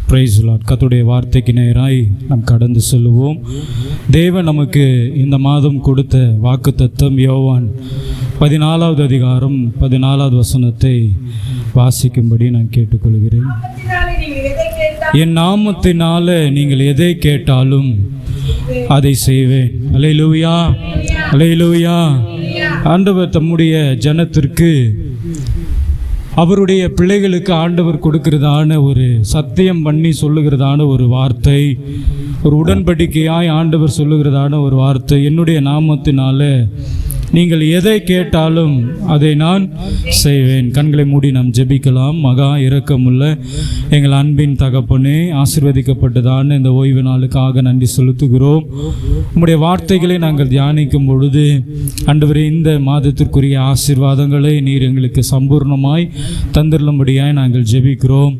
Price Lord. கர்த்தருடைய வார்த்தைக்கு நேராய் நாம் கடந்து செல்லுவோம். தேவன் நமக்கு இந்த மாதம் கொடுத்த வாக்குத்தத்தம் யோவான் 14வது அதிகாரம் 14வது வசனத்தை வாசிக்கும்படி நான் கேட்டுக்கொள்கிறேன். என் நாமத்தினால நீங்கள் எதை கேட்டாலும் அதை செய்வேன். அல்லேலூயா, அல்லேலூயா. ஆண்டவர் தம்முடைய ஜனத்திற்கு, அவருடைய பிள்ளைகளுக்கு ஆண்டவர் கொடுக்கிறதான ஒரு சத்தியம் பண்ணி சொல்லுகிறதான ஒரு வார்த்தை, ஒரு உடன்படிக்கையாய் ஆண்டவர் சொல்லுகிறதான ஒரு வார்த்தை, என்னுடைய நாமத்தினால நீங்கள் எதை கேட்டாலும் அதை நான் செய்வேன். கண்களை மூடி நாம் ஜெபிக்கலாம். மகா இரக்கமுள்ள எங்கள் அன்பின் தகப்பனே, ஆசீர்வதிக்கப்பட்டதான இந்த ஓய்வு நாளுக்காக நன்றி செலுத்துகிறோம். உம்முடைய வார்த்தைகளை நாங்கள் தியானிக்கும் பொழுது ஆண்டவரே, இந்த மாதத்திற்குரிய ஆசீர்வாதங்களை நீர் எங்களுக்கு சம்பூர்ணமாய் தந்திருளும்படியாய் நாங்கள் ஜெபிக்கிறோம்.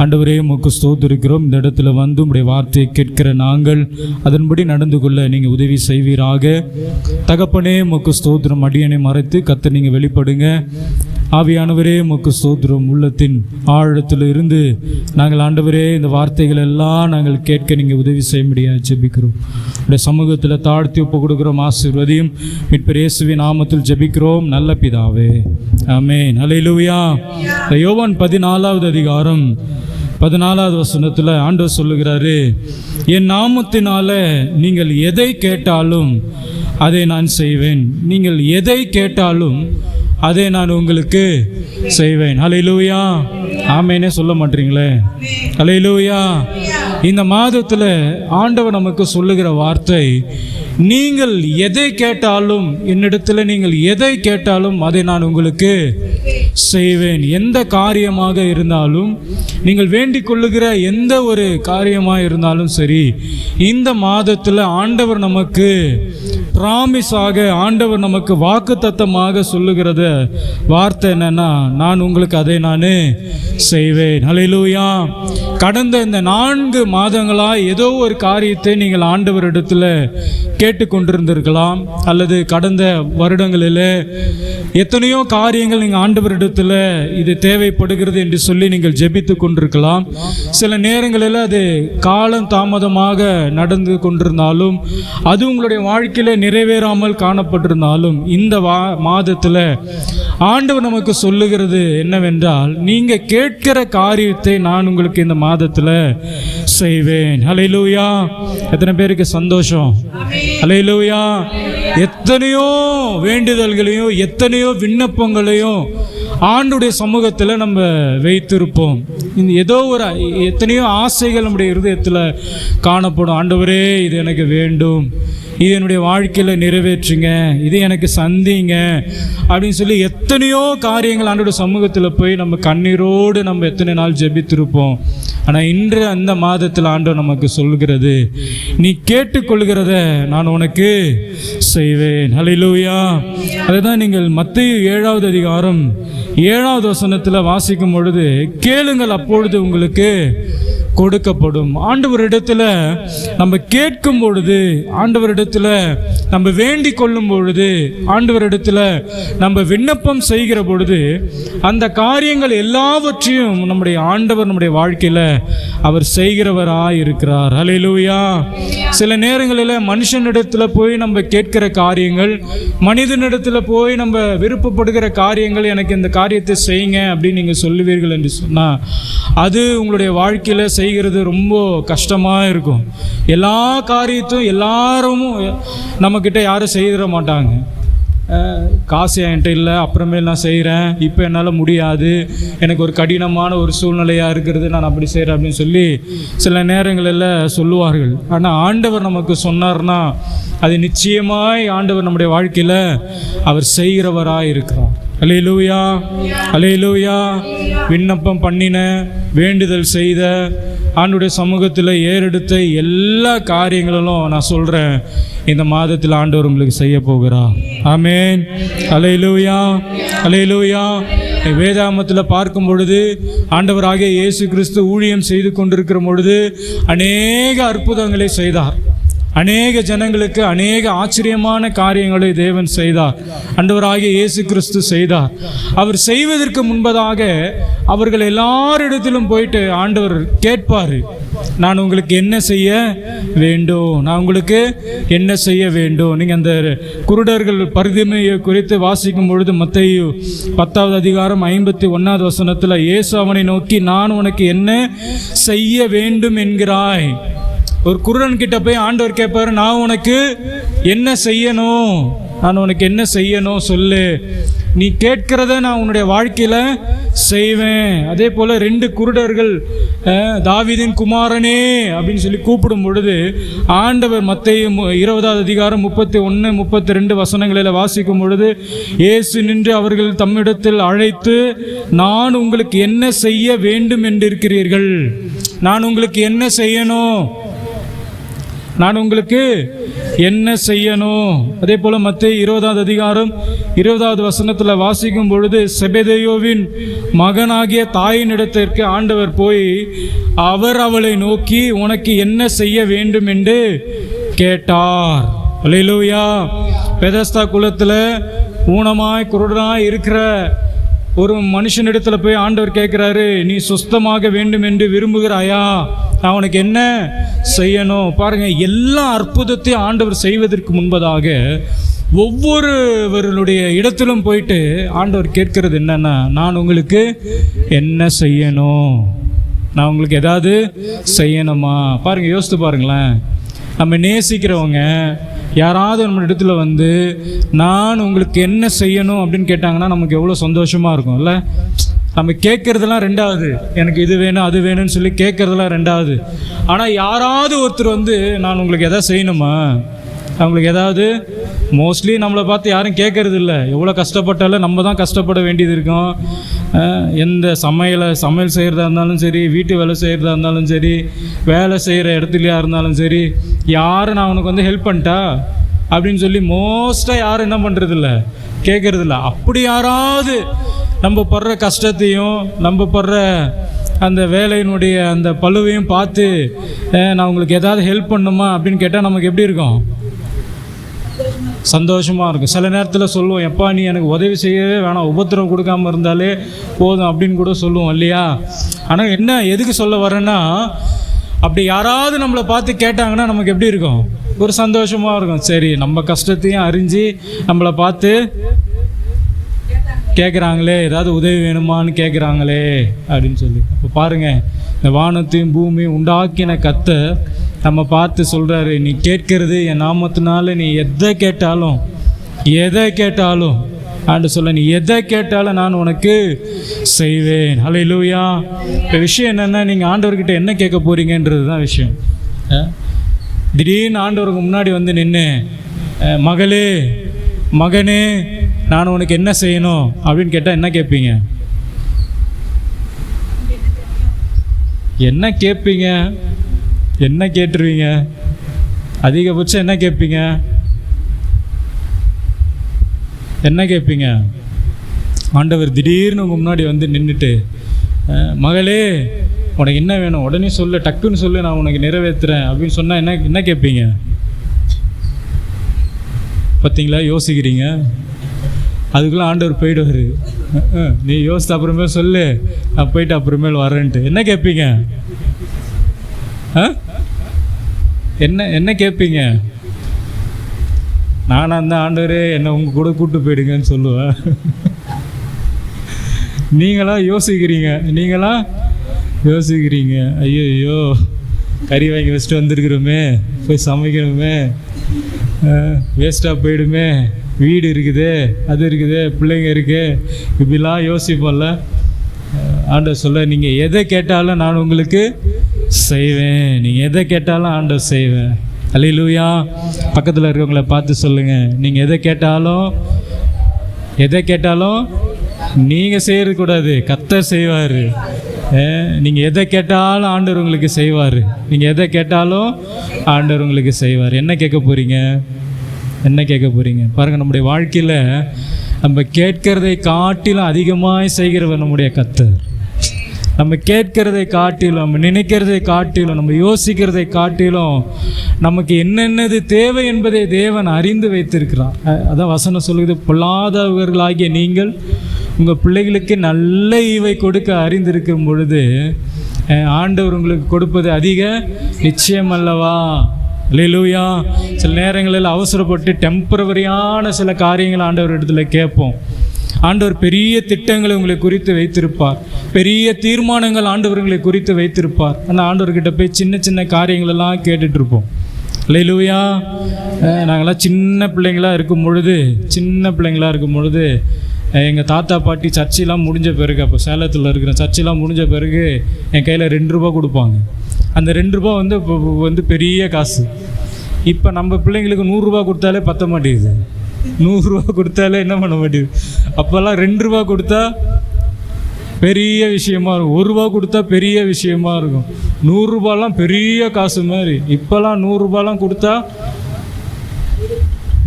ஆண்டவரே, உமக்கு ஸ்தோத்திரிக்கிறோம். இந்த இடத்துல வந்து உம்முடைய வார்த்தையை கேட்கிற நாங்கள் அதன்படி நடந்து கொள்ள நீங்கள் உதவி செய்வீராக. தகப்பனே, உமக்கு ஸ்தோத்திரம். அடியனை மறைத்து கர்த்தர் நீங்கள் வெளிப்படுங்க. ஆவியானவரே, உமக்கு ஸ்தோத்திரம். உள்ளத்தின் ஆழத்தில் இருந்து நாங்கள் ஆண்டவரே இந்த வார்த்தைகள் எல்லாம் நாங்கள் கேட்க நீங்கள் உதவி செய்ய முடியாது ஜெபிக்கிறோம். உடைய சமூகத்தில் தாழ்த்தி ஒப்பு கொடுக்கிறோம். ஆசீர்வதியும் மீட்பர் இயேசுவின் நாமத்தில் ஜெபிக்கிறோம் நல்ல பிதாவே, ஆமென். அல்லேலூயா. யோவான் 14வது அதிகாரம் 14வது வசனத்தில் ஆண்டவர் சொல்லுகிறாரு, என் நாமத்தினால நீங்கள் எதை கேட்டாலும் அதை நான் செய்வேன். நீங்கள் எதை கேட்டாலும் அதை நான் உங்களுக்கு செய்வேன். அல்லேலூயா, ஆமெனே சொல்ல மாட்டீங்களே? அல்லேலூயா. இந்த மாதத்தில் ஆண்டவர் நமக்கு சொல்லுகிற வார்த்தை, நீங்கள் எதை கேட்டாலும், என்னிடத்தில் நீங்கள் எதை கேட்டாலும் அதை நான் உங்களுக்கு செய்வேன். எந்த காரியமாக இருந்தாலும், நீங்கள் வேண்டிக் கொள்ளுகிற எந்த ஒரு காரியமாக இருந்தாலும் சரி, இந்த மாதத்தில் ஆண்டவர் நமக்கு பிராமிஸாக, ஆண்டவர் நமக்கு வாக்குத்தத்தமாக சொல்லுகிறத வார்த்தை என்னன்னா, நான் உங்களுக்கு அதை நான் செய்வேன். அல்லேலூயா. கடந்த இந்த 4 மாதங்களாக ஏதோ ஒரு காரியத்தை நீங்கள் ஆண்டவரிடத்தில் கேட்டுக்கொண்டிருந்திருக்கலாம், அல்லது கடந்த வருடங்களில் எத்தனையோ காரியங்கள் நீங்கள் ஆண்டவரிடத்தில் இது தேவைப்படுகிறது என்று சொல்லி நீங்கள் ஜெபித்து கொண்டிருக்கலாம். சில நேரங்களில் அது காலம் தாமதமாக நடந்து கொண்டிருந்தாலும், அது உங்களுடைய வாழ்க்கையில் நிறைவேறாமல் காணப்பட்டிருந்தாலும், இந்த மாதத்தில் ஆண்டவர் நமக்கு சொல்லுகிறது என்னவென்றால், நீங்கள் கேட்கிற காரியத்தை நான் உங்களுக்கு இந்த மாதத்தில் செய்வேன். அல்லேலூயா. எத்தனை பேருக்கு சந்தோஷம்? அல்லேலூயா. எத்தனையோ வேண்டுதல்களையும் எத்தனையோ விண்ணப்பங்களையும் ஆண்டுடைய சமூகத்தில் நம்ம வைத்திருப்போம். இந்த ஏதோ ஒரு எத்தனையோ ஆசைகள் நம்முடைய இருதயத்தில் காணப்படும். ஆண்டவரே, இது எனக்கு வேண்டும், இது என்னுடைய வாழ்க்கையில் நிறைவேற்றுங்க, இது எனக்கு சந்திங்க அப்படின்னு சொல்லி எத்தனையோ காரியங்கள் ஆண்டோட சமூகத்தில் போய் நம்ம கண்ணீரோடு நம்ம எத்தனை நாள் ஜெபித்திருப்போம். ஆனால் இன்று அந்த மாதத்தில் ஆண்டவர் நமக்கு சொல்கிறது, நீ கேட்டுக்கொள்கிறத நான் உனக்கு செய்வேன். அல்லேலூயா. அதுதான் நீங்கள் மத்தேயு 7வது அதிகாரம் 7வது வசனத்தில் வாசிக்கும் பொழுது, கேளுங்கள் அப்பொழுது உங்களுக்கு கொடுக்கப்படும். ஆண்டவரிடத்தில் நம்ம கேட்கும் பொழுது, ஆண்டவரிடத்தில் நம்ம வேண்டிக் கொள்ளும் பொழுது, ஆண்டவரிடத்தில் நம்ம விண்ணப்பம் செய்கிற பொழுது, அந்த காரியங்கள் எல்லாவற்றையும் நம்முடைய ஆண்டவர் நம்முடைய வாழ்க்கையில் அவர் செய்கிறவராய் இருக்கிறார். அல்லேலூயா. சில நேரங்களில் மனுஷனிடத்தில் போய் நம்ம கேட்கிற காரியங்கள், மனிதனிடத்தில் போய் நம்ம விருப்பப்படுகிற காரியங்கள், எனக்கு இந்த காரியத்தை செய்யுங்க அப்படின்னு நீங்கள் சொல்லுவீர்கள் என்று சொன்னால், அது உங்களுடைய வாழ்க்கையில் செய்கிறது ரொம்ப கஷ்டமாக இருக்கும். எல்லா காரியத்தையும் எல்லாரும் நம்மக்கிட்ட யாரும் செய்திட மாட்டாங்க. காசு என்கிட்ட இல்லை, அப்புறமேல் நான் செய்கிறேன், இப்போ என்னால் முடியாது, எனக்கு ஒரு கடினமான ஒரு சூழ்நிலையாக இருக்கிறது, நான் அப்படி செய்கிறேன் அப்படின்னு சொல்லி சில நேரங்களில் சொல்லுவார்கள். ஆனால் ஆண்டவர் நமக்கு சொன்னார்னா அது நிச்சயமாய் ஆண்டவர் நம்முடைய வாழ்க்கையில் அவர் செய்கிறவராக இருக்கிறார். அல்லேலூயா, அல்லேலூயா. விண்ணப்பம் பண்ணின, வேண்டுதல் செய்த, ஆண்டுடைய சமூகத்தில் ஏறெடுத்த எல்லா காரியங்களிலும் நான் சொல்கிறேன், இந்த மாதத்தில் ஆண்டவர் உங்களுக்கு செய்ய போகிறார். ஆமென். அல்லேலூயா, அல்லேலூயா. வேதாகமத்தில் பார்க்கும் பொழுது ஆண்டவராகிய இயேசு கிறிஸ்து ஊழியம் செய்து கொண்டிருக்கிற பொழுது அநேக அற்புதங்களை செய்தார். அநேக ஜனங்களுக்கு அநேக ஆச்சரியமான காரியங்களை தேவன் செய்தார். ஆண்டவராகிய இயேசு கிறிஸ்து செய்தார். அவர் செய்வதற்கு முன்பதாக அவர்கள் எல்லாரிடத்திலும் போயிட்டு ஆண்டவர் கேட்பார், நான் உங்களுக்கு என்ன செய்ய வேண்டும், நான் உங்களுக்கு என்ன செய்ய வேண்டும். நீங்கள் அந்த குருடர்கள் பரிதிமையை குறித்து வாசிக்கும் பொழுது மத்தேயு 10வது அதிகாரம் 51வது வசனத்தில் இயேசு அவனை நோக்கி, நான் உனக்கு என்ன செய்ய வேண்டும் என்கிறாய். ஒரு குருடன் கிட்ட போய் ஆண்டவர் கேட்பாரு, நான் உனக்கு என்ன செய்யணும், நான் உனக்கு என்ன செய்யணும் சொல்லு, நீ கேட்கிறத நான் உன்னுடைய வாழ்க்கையில் செய்வேன். அதே போல் 2 குருடர்கள் தாவீதின் குமாரனே அப்படின்னு சொல்லி கூப்பிடும் பொழுது ஆண்டவர் மத்தேயு 20வது அதிகாரம் 31, 32 வசனங்களில் வாசிக்கும் பொழுது இயேசு நின்று அவர்கள் தம்மிடத்தில் அழைத்து, நான் உங்களுக்கு என்ன செய்ய வேண்டும் என்றிருக்கிறீர்கள், நான் உங்களுக்கு என்ன செய்யணும், நான் உங்களுக்கு என்ன செய்யணும். அதே போல் மத்தேயு 20வது அதிகாரம் 20வது வசனத்தில் வாசிக்கும் பொழுது செபெதேயுவின் மகனாகிய தாயின் இடத்திற்கு ஆண்டவர் போய் அவர் அவளை நோக்கி, உனக்கு என்ன செய்ய வேண்டும் என்று கேட்டார். அல்லேலூயா. பெதஸ்தா குலத்தில் ஊனமாய் குருடனாய் இருக்கிற ஒரு மனுஷனிடத்தில் போய் ஆண்டவர் கேட்குறாரு, நீ சுஸ்தமாக வேண்டும் என்று விரும்புகிறாயா, நான் உனக்கு என்ன செய்யணும். பாருங்க, எல்லா அற்புதத்தையும் ஆண்டவர் செய்வதற்கு முன்பதாக ஒவ்வொருவர்களுடைய இடத்திலும் போயிட்டு ஆண்டவர் கேட்கிறது என்னன்னா, நான் உங்களுக்கு என்ன செய்யணும், நான் உங்களுக்கு ஏதாவது செய்யணுமா. பாருங்க, யோசித்து பாருங்களேன், நம்ம நேசிக்கிறவங்க யாராவது நம்ம இடத்துல வந்து நான் உங்களுக்கு என்ன செய்யணும் அப்படின்னு கேட்டாங்கன்னா நமக்கு எவ்வளோ சந்தோஷமாக இருக்கும் இல்லை. நம்ம கேட்குறதெல்லாம் ரெண்டாவது, எனக்கு இது வேணும் அது வேணும்னு சொல்லி கேட்குறதெல்லாம் ரெண்டாவது. ஆனால் யாராவது ஒருத்தர் வந்து நான் உங்களுக்கு எதாவது செய்யணுமா, அவங்களுக்கு ஏதாவது, மோஸ்ட்லி நம்மளை பார்த்து யாரும் கேட்கறது இல்லை. எவ்வளோ கஷ்டப்பட்டாலும் நம்ம தான் கஷ்டப்பட வேண்டியது இருக்கும். எந்த சமையல் செய்கிறதா இருந்தாலும் சரி, வீட்டு வேலை செய்கிறதா இருந்தாலும் சரி, வேலை செய்கிற இடத்துலையா இருந்தாலும் சரி, யாரும் நான் உனக்கு வந்து ஹெல்ப் பண்ணிட்டா அப்படின்னு சொல்லி மோஸ்ட்டாக யாரும் என்ன பண்ணுறதில்ல, கேட்குறதில்ல. அப்படி யாராவது நம்ம படுற கஷ்டத்தையும் நம்ம படுற அந்த வேலையினுடைய அந்த பழுவையும் பார்த்து நான் உங்களுக்கு ஏதாவது ஹெல்ப் பண்ணுமா அப்படின்னு கேட்டால் நமக்கு எப்படி இருக்கும், சந்தோஷமாக இருக்கும். சில நேரத்தில் சொல்லுவோம், எப்பா நீ எனக்கு உதவி செய்யவே வேணாம், உபத்திரவம் கொடுக்காமல் இருந்தாலே போதும் அப்படின்னு கூட சொல்லுவோம் இல்லையா. ஆனால் என்ன எதுக்கு சொல்ல வரேன்னா, அப்படி யாராவது நம்மளை பார்த்து கேட்டாங்கன்னா நமக்கு எப்படி இருக்கும், ஒரு சந்தோஷமாக இருக்கும். சரி, நம்ம கஷ்டத்தையும் அறிஞ்சு நம்மளை பார்த்து கேட்குறாங்களே, ஏதாவது உதவி வேணுமான்னு கேட்குறாங்களே அப்படின்னு சொல்லி. அப்போ பாருங்கள், இந்த வானத்தையும் பூமியும் உண்டாக்கின கர்த்தர் நம்ம பார்த்து சொல்கிறாரு, நீ கேட்கறது என் நாமத்தினால நீ எதை கேட்டாலும் ஆண்டு சொல்ல, நீ எதை கேட்டாலும் நான் உனக்கு செய்வேன். ஹல்லேலூயா. இப்போ விஷயம் என்னென்னா, நீங்கள் ஆண்டவர்கிட்ட என்ன கேட்க போகிறீங்கன்றது தான் விஷயம். திடீர்னு ஆண்டவருக்கு முன்னாடி வந்து நின்று, மகளே மகனே நான் உனக்கு என்ன செய்யணும் அப்படின்னு கேட்டால் என்ன கேட்பீங்க, என்ன கேட்பீங்க, என்ன கேட்டுருவீங்க, அதிகபட்சம் என்ன கேட்பீங்க, என்ன கேட்பீங்க. ஆண்டவர் திடீர்னு உங்கள் முன்னாடி வந்து நின்றுட்டு, மகளே உனக்கு என்ன வேணும் உடனே சொல்லு, டக்குன்னு சொல்லு, நான் உனக்கு நிறைவேற்றுறேன் அப்படின்னு சொன்னால் என்ன கேட்பீங்க. பார்த்தீங்களா, யோசிக்கிறீங்க. அதுக்குள்ளே ஆண்டவர் போயிடுவார். நீ யோசித்து அப்புறமேல் சொல்லு, நான் போயிட்டு அப்புறமேல் வரேன்ட்டு என்ன கேட்பீங்க, என்ன கேட்பீங்க. நானாக இருந்தால் ஆண்டவரே என்னை உங்கள் கூட கூப்பிட்டு போயிடுங்கன்னு சொல்லுவேன். நீங்களா யோசிக்கிறீங்க, ஐயோ கறி வாங்கி வச்சுட்டு வந்துருக்குறோமே, போய் சமைக்கணுமே, வேஸ்ட்டாக போயிடுமே, வீடு இருக்குது, அது இருக்குது, பிள்ளைங்க இருக்குது, இப்படிலாம் யோசிப்போம்ல. ஆண்டவர் சொல்ல, நீங்கள் எதை கேட்டாலும் நான் உங்களுக்கு செய்வேன், நீங்கள் எதை கேட்டாலும் ஆண்டவர் செய்வேன். அல்லேலூயா. பக்கத்தில் இருக்கவங்கள பார்த்து சொல்லுங்கள், நீங்கள் எதை கேட்டாலும் நீங்கள் செய்யக்கூடாது, கர்த்தர் செய்வார். நீங்கள் எதை கேட்டாலும் ஆண்டவர் உங்களுக்கு செய்வார். நீங்கள் எதை கேட்டாலும் ஆண்டவர் உங்களுக்கு செய்வார். என்ன கேட்க போகிறீங்க, பாருங்கள், நம்முடைய வாழ்க்கையில் நம்ம கேட்கிறதை காட்டிலும் அதிகமாக செய்கிறவர் நம்முடைய கர்த்தர். நம்ம கேட்கிறதை காட்டிலும், நம்ம நினைக்கிறதை காட்டிலும், நம்ம யோசிக்கிறதை காட்டிலும் நமக்கு என்னென்னது தேவை என்பதை தேவன் அறிந்து வைத்திருக்கிறார். அதான் வசனம் சொல்லுது, பொல்லாதவர்களாகிய நீங்கள் உங்கள் பிள்ளைகளுக்கு நல்ல ஈவை கொடுக்க அறிந்திருக்கும் பொழுது ஆண்டவர் உங்களுக்கு கொடுப்பது அதிக நிச்சயம் அல்லவா? அல்லேலூயா. சில நேரங்களில் அவசரப்பட்டு டெம்பரவரியான சில காரியங்கள் ஆண்டவர் இடத்துல கேட்போம். ஆண்டவர் பெரிய திட்டங்களை உங்களை குறித்து வைத்திருப்பார், பெரிய தீர்மானங்கள் ஆண்டவர்களை குறித்து வைத்திருப்பார். ஆனால் ஆண்டவர்கிட்ட போய் சின்ன சின்ன காரியங்களெல்லாம் கேட்டுட்ருப்போம். அல்லேலூயா. நாங்கள்லாம் சின்ன பிள்ளைங்களாக இருக்கும் பொழுது எங்கள் தாத்தா பாட்டி சர்ச்செலாம் முடிஞ்ச பிறகு, அப்போ சேலத்தில் இருக்கிற சர்ச்செலாம் முடிஞ்ச பிறகு என் கையில் 2 ரூபா கொடுப்பாங்க. அந்த 2 ரூபா வந்து பெரிய காசு. இப்போ நம்ம பிள்ளைங்களுக்கு 100 ரூபா கொடுத்தாலே பத்த மாட்டேங்குது, 100 ரூபா கொடுத்தாலே என்ன பண்ண மாட்டேங்குது. அப்போல்லாம் 2 ரூபா கொடுத்தா பெரிய விஷயமா இருக்கும், 1 ரூபா கொடுத்தா பெரிய விஷயமா இருக்கும், 100 ரூபாலாம் பெரிய காசு மாதிரி. இப்போல்லாம் 100 ரூபாலாம் கொடுத்தா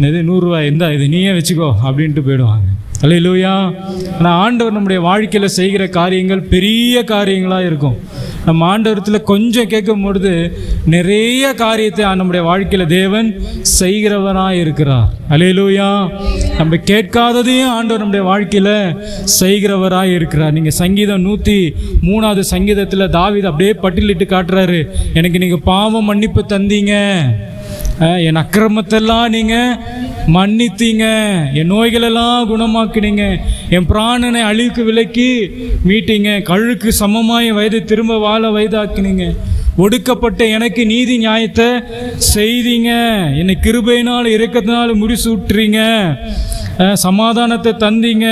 இது 100 ரூபா இருந்தா இது நீயே வச்சுக்கோ அப்படின்ட்டு போயிடுவாங்க. அல்லேலூயா. ஆனால் ஆண்டவர் நம்முடைய வாழ்க்கையில் செய்கிற காரியங்கள் பெரிய காரியங்களாக இருக்கும். நம்ம ஆண்டவரத்தில் கொஞ்சம் கேட்கும் பொழுது நிறைய காரியத்தை நம்முடைய வாழ்க்கையில் தேவன் செய்கிறவராக இருக்கிறார். அல்லேலூயா. நம்ம கேட்காததையும் ஆண்டவர் நம்முடைய வாழ்க்கையில் செய்கிறவராக இருக்கிறார். நீங்கள் சங்கீதம் 103வது சங்கீதத்தில் தாவீது அப்படியே பட்டியலிட்டு காட்டுறாரு, எனக்கு நீங்கள் பாவம் மன்னிப்பு தந்தீங்க, என் அக்கிரமத்தெல்லாம் நீங்கள் மன்னித்தீங்க, என் நோய்களெல்லாம் குணமாக்கினீங்க, என் பிராணனை அழிவுக்கு விலக்கி மீட்டீங்க, கழுக்கு சமமாய வயது திரும்ப வாழ வயதாக்கினீங்க, ஒடுக்கப்பட்ட எனக்கு நீதி நியாயத்தை செய்தீங்க, என்னை கிருபையினால் இரக்கத்தினால் முடிசூட்டுறீங்க, சமாதானத்தை தந்தீங்க,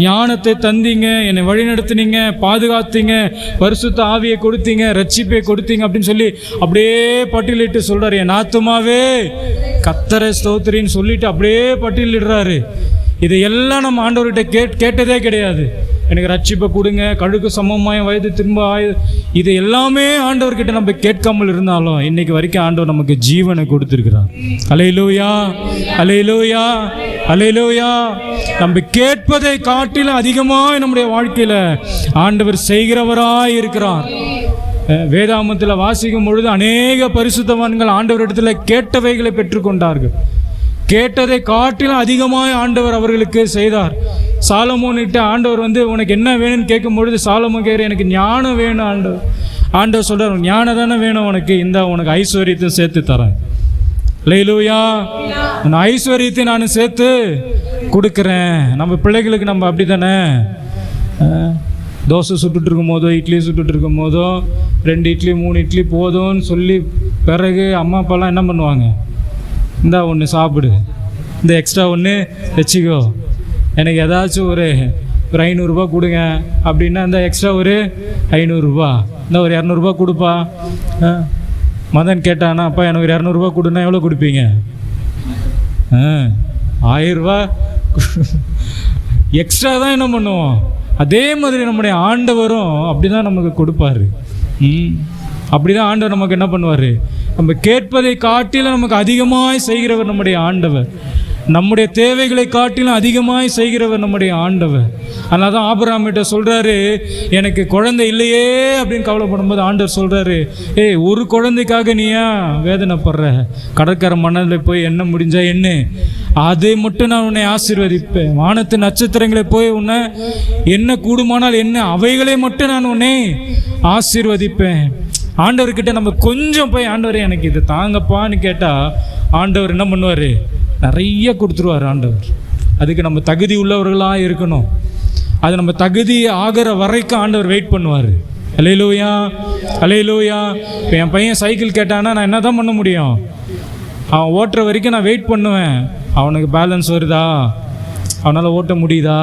ஞானத்தை தந்தீங்க, என்னை வழிநடத்தினீங்க, பாதுகாத்தீங்க, பரிசுத்த ஆவியை கொடுத்தீங்க, ரட்சிப்பை கொடுத்தீங்க அப்படின்னு சொல்லி அப்படியே பட்டியலிட்டு சொல்றாரு. என் ஆத்துமாவே கர்த்தரை ஸ்தோத்திரின்னு சொல்லிட்டு அப்படியே பட்டியலிடுறாரு. இதையெல்லாம் நம்ம ஆண்டவர்கிட்ட கேட்டதே கிடையாது. எனக்கு ரட்சிப்பை கொடுங்க, கழுக்கு சமமாய வயது திரும்ப இது எல்லாமே ஆண்டவர்கிட்ட நம்ம கேட்காமல் இருந்தாலும் இன்னைக்கு வரைக்கும் ஆண்டவர் நமக்கு ஜீவனை கொடுத்துருக்கிறார். அல்லேலூயா, அல்லேலூயா, அல்லேலூயா. நம்ம கேட்பதை காட்டிலும் அதிகமாக நம்முடைய வாழ்க்கையில் ஆண்டவர் செய்கிறவராய் இருக்கிறார். வேதாமத்தில் வாசிக்கும் பொழுது அநேக பரிசுத்தவான்கள் ஆண்டவரிடத்தில் கேட்டவைகளை பெற்றுக்கொண்டார்கள். கேட்டதை காட்டிலும் அதிகமாக ஆண்டவர் அவர்களுக்கு செய்தார். சாலமோன்கிட்ட ஆண்டவர் உனக்கு என்ன வேணும்னு கேட்கும் பொழுது சாலமோன் கேட்குற, எனக்கு ஞானம் வேணும். ஆண்டவர் சொல்கிறார், ஞானம் தானே வேணும் உனக்கு, உனக்கு ஐஸ்வர்யத்தை சேர்த்து தரேன். அல்லேலூயா. நான் ஐஸ்வர்யத்தை நான் சேர்த்து கொடுக்குறேன். நம்ம பிள்ளைகளுக்கு நம்ம அப்படி தானே, தோசை சுட்டுட்டு இருக்கும் போதோ இட்லி சுட்டுட்டு இருக்கும் போதோ 2 இட்லி 3 இட்லி போதும்னு சொல்லி பிறகு அம்மா அப்பாலாம் என்ன பண்ணுவாங்க, இந்தா ஒன்று சாப்பிடு, இந்த எக்ஸ்ட்ரா ஒன்று வச்சுக்கோ, எனக்கு ஏதாச்சும் ஒரு 500 ரூபா கொடுங்க அப்படின்னா இந்த எக்ஸ்ட்ரா ஒரு 500 ரூபா, இந்த ஒரு 200 ரூபா கொடுப்பா. மதன் கேட்டானா, அப்பா எனக்கு ஒரு 200 ரூபா கொடுன்னா எவ்வளோ கொடுப்பீங்க? 1000 ரூபா எக்ஸ்ட்ரா தான் என்ன பண்ணுவோம். அதே மாதிரி நம்முடைய ஆண்டவரும் அப்படி தான் நமக்கு கொடுப்பாரு. அப்படி தான் ஆண்டவர் நமக்கு என்ன பண்ணுவார், நம்ம கேட்பதை காட்டிலும் நமக்கு அதிகமாய் செய்கிறவர் நம்முடைய ஆண்டவர். நம்முடைய தேவைகளை காட்டிலும் அதிகமாய் செய்கிறவர் நம்முடைய ஆண்டவர். அதனால தான் ஆபிரகாமிட்ட சொல்கிறாரு, எனக்கு குழந்தை இல்லையே அப்படின்னு கவலைப்படும்போது ஆண்டவர் சொல்கிறாரு, ஒரு குழந்தைக்காக நீ ஏன் வேதனைப்படுற, கடற்கரை மணலில் போய் என்ன முடிஞ்சா என்ன, அதை மட்டும் நான் உன்னை ஆசீர்வதிப்பேன். வானத்து நட்சத்திரங்களை போய் உன்னை என்ன கூடுமானால் என்ன, அவைகளை மட்டும் நான் உன்னை ஆசீர்வதிப்பேன். ஆண்டவர்கிட்ட நம்ம கொஞ்சம் போய் ஆண்டவரே எனக்கு இது தாங்கப்பான்னு கேட்டால் ஆண்டவர் என்ன பண்ணுவார், நிறைய கொடுத்துருவார் ஆண்டவர். அதுக்கு நம்ம தகுதி உள்ளவர்களாக இருக்கணும். அது நம்ம தகுதி ஆகிற வரைக்கும் ஆண்டவர் வெயிட் பண்ணுவார். அல்லேலூயா, அல்லேலூயா. இப்போ என் பையன் சைக்கிள் கேட்டானா நான் என்ன தான் பண்ண முடியும், அவன் ஓட்டுற வரைக்கும் நான் வெயிட் பண்ணுவேன். அவனுக்கு பேலன்ஸ் வருதா, அவனால் ஓட்ட முடியுதா,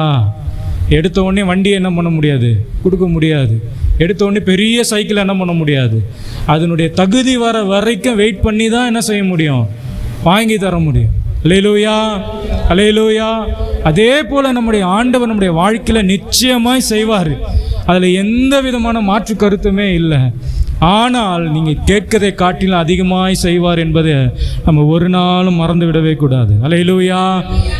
எடுத்த உடனே வண்டியை என்ன பண்ண முடியாது, கொடுக்க முடியாது. எடுத்த உடனே பெரிய சைக்கிள் என்ன பண்ண முடியாது. அதனுடைய தகுதி வர வரைக்கும் வெயிட் பண்ணி தான் என்ன செய்ய முடியும், வாங்கி தர முடியும். அல்லேலூயா, அல்லேலூயா. அதே போல் நம்முடைய ஆண்டவர் நம்முடைய வாழ்க்கையில் நிச்சயமாய் செய்வார். அதில் எந்த விதமான மாற்று கருத்துமே இல்லை. ஆனால் நீங்கள் கேட்கதை காட்டிலும் அதிகமாய் செய்வார் என்பதை நம்ம ஒரு நாளும் மறந்து விடவே கூடாது. அல்லேலூயா.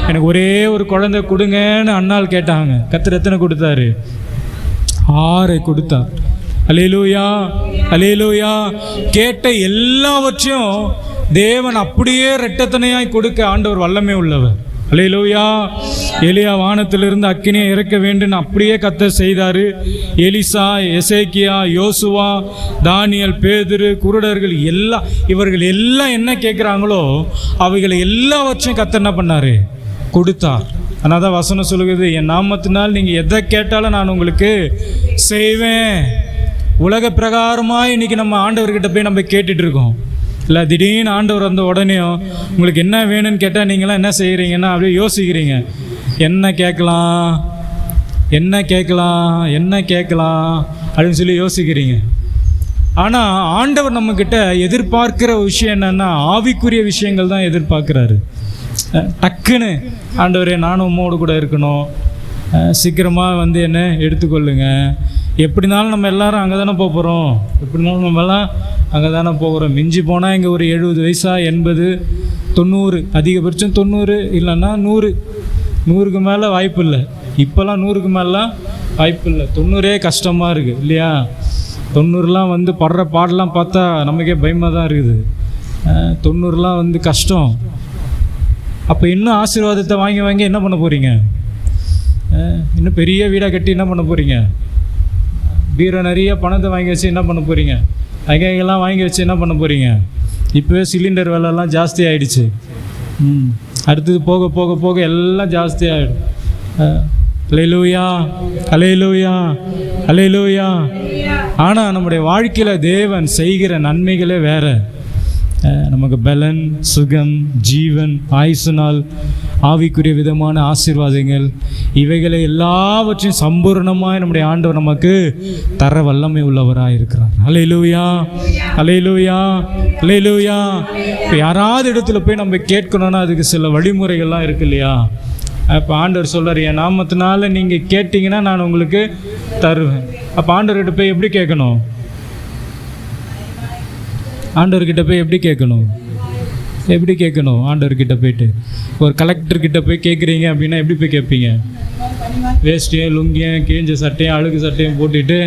எனக்கு ஒரே ஒரு குழந்தை கொடுங்கன்னு அண்ணாள் கேட்டாங்க. கர்த்தர் எத்தனை கொடுத்தாரு, 6 கொடுத்தார். அல்லேலூயா, அல்லேலூயா. கேட்ட எல்லாவற்றையும் தேவன் அப்படியே இரட்டத்தனையாய் கொடுக்க ஆண்டவர் வல்லமை உள்ளவர். அல்லேலூயா. எலியா வானத்திலிருந்து அக்கினியை இறக்க வேண்டும் அப்படியே கர்த்தர் செய்தார். எலிசா, எசேக்கியா, யோசுவா, தானியேல், பேதுரு, குருடர்கள் இவர்கள் எல்லாம் என்ன கேட்குறாங்களோ அவைகளை எல்லாவற்றையும் கர்த்தர் என்ன பண்ணார்? கொடுத்தார். ஆனால் தான் வசனம் சொல்லுகிறது, என் நாமத்தினால் நீங்கள் எதை கேட்டாலும் நான் உங்களுக்கு செய்வேன். உலக பிரகாரமாக இன்றைக்கி நம்ம ஆண்டவர்கிட்ட போய் நம்ம கேட்டுட்டு இருக்கோம். இல்லை, திடீர்னு ஆண்டவர் வந்த உடனேயும் உங்களுக்கு என்ன வேணும்னு கேட்டால் நீங்களாம் என்ன செய்கிறீங்கன்னா அப்படியே யோசிக்கிறீங்க, என்ன கேட்கலாம் என்ன கேட்கலாம் என்ன கேட்கலாம் அப்படின்னு சொல்லி யோசிக்கிறீங்க. ஆனால் ஆண்டவர் நம்மக்கிட்ட எதிர்பார்க்கிற விஷயம் என்னென்னா ஆவிக்குரிய விஷயங்கள் தான் எதிர்பார்க்குறாரு. டக்குன்னு ஆண்டவரே நானும் உம்மோடு கூட இருக்கணும், சீக்கிரமாக வந்து என்ன எடுத்துக்கொள்ளுங்க. எப்படினாலும் நம்ம எல்லாரும் அங்கே தானே போகிறோம், எப்படினாலும் நம்ம எல்லாம் அங்கே தானே போகிறோம். மிஞ்சி போனால் இங்கே ஒரு 70 வயசா, 80, 90, அதிகபட்சம் 90, இல்லைன்னா 100. 100க்கு மேலே வாய்ப்பு இல்லை. இப்போல்லாம் 100க்கு மேலாம் வாய்ப்பு இல்லை. 90 கஷ்டமாக இருக்குது இல்லையா? 90லாம் வந்து படுற பாடெல்லாம் பார்த்தா நமக்கே பயமாக தான் இருக்குது. 90லாம் வந்து கஷ்டம். அப்போ இன்னும் ஆசீர்வாதத்தை வாங்கி வாங்கி என்ன பண்ண போகிறீங்க? இன்னும் பெரிய வீடாக கட்டி என்ன பண்ண போகிறீங்க? பீரோ நிறைய பணத்தை வாங்கி வச்சு என்ன பண்ண போகிறீங்க? நகைகள்லாம் வாங்கி வச்சு என்ன பண்ண போகிறீங்க? இப்போவே சிலிண்டர் விலைலாம் ஜாஸ்தி ஆகிடுச்சு. அடுத்தது போக போக போக எல்லாம் ஜாஸ்தி ஆகிடும். அல்லேலூயா, அல்லேலூயா, அல்லேலூயா. ஆனால் நம்முடைய வாழ்க்கையில் தேவன் செய்கிற நன்மைகளே வேறு. நமக்கு பலன், சுகம், ஜீவன், ஆயுசு நாள், ஆவிக்குரிய விதமான ஆசீர்வாதங்கள், இவைகளை எல்லாவற்றையும் சம்பூர்ணமாய் நம்முடைய ஆண்டவர் நமக்கு தர வல்லமை உள்ளவராக இருக்கிறார். அல்லேலூயா, அல்லேலூயா, அல்லேலூயா. இப்போ யாராவது இடத்துல போய் நம்ம கேட்கணுன்னா அதுக்கு சில வழிமுறைகள்லாம் இருக்கு இல்லையா? அப்போ ஆண்டவர் சொல்கிறார், என் நாமத்தினால நீங்கள் கேட்டிங்கன்னா நான் உங்களுக்கு தருவேன். அப்போ ஆண்டவர்கிட்ட போய் எப்படி கேட்கணும்? ஆண்டவர்கிட்ட போய் எப்படி கேட்கணும்? எப்படி கேட்கணும்? ஆண்டவர்கிட்ட போய்ட்டு ஒரு கலெக்டர்கிட்ட போய் கேட்குறீங்க அப்படின்னா எப்படி போய் கேட்பீங்க? வேஸ்ட்டையும் லுங்கியும் கிழிஞ்ச சட்டையும் அழுகு சட்டையும் போட்டுட்டு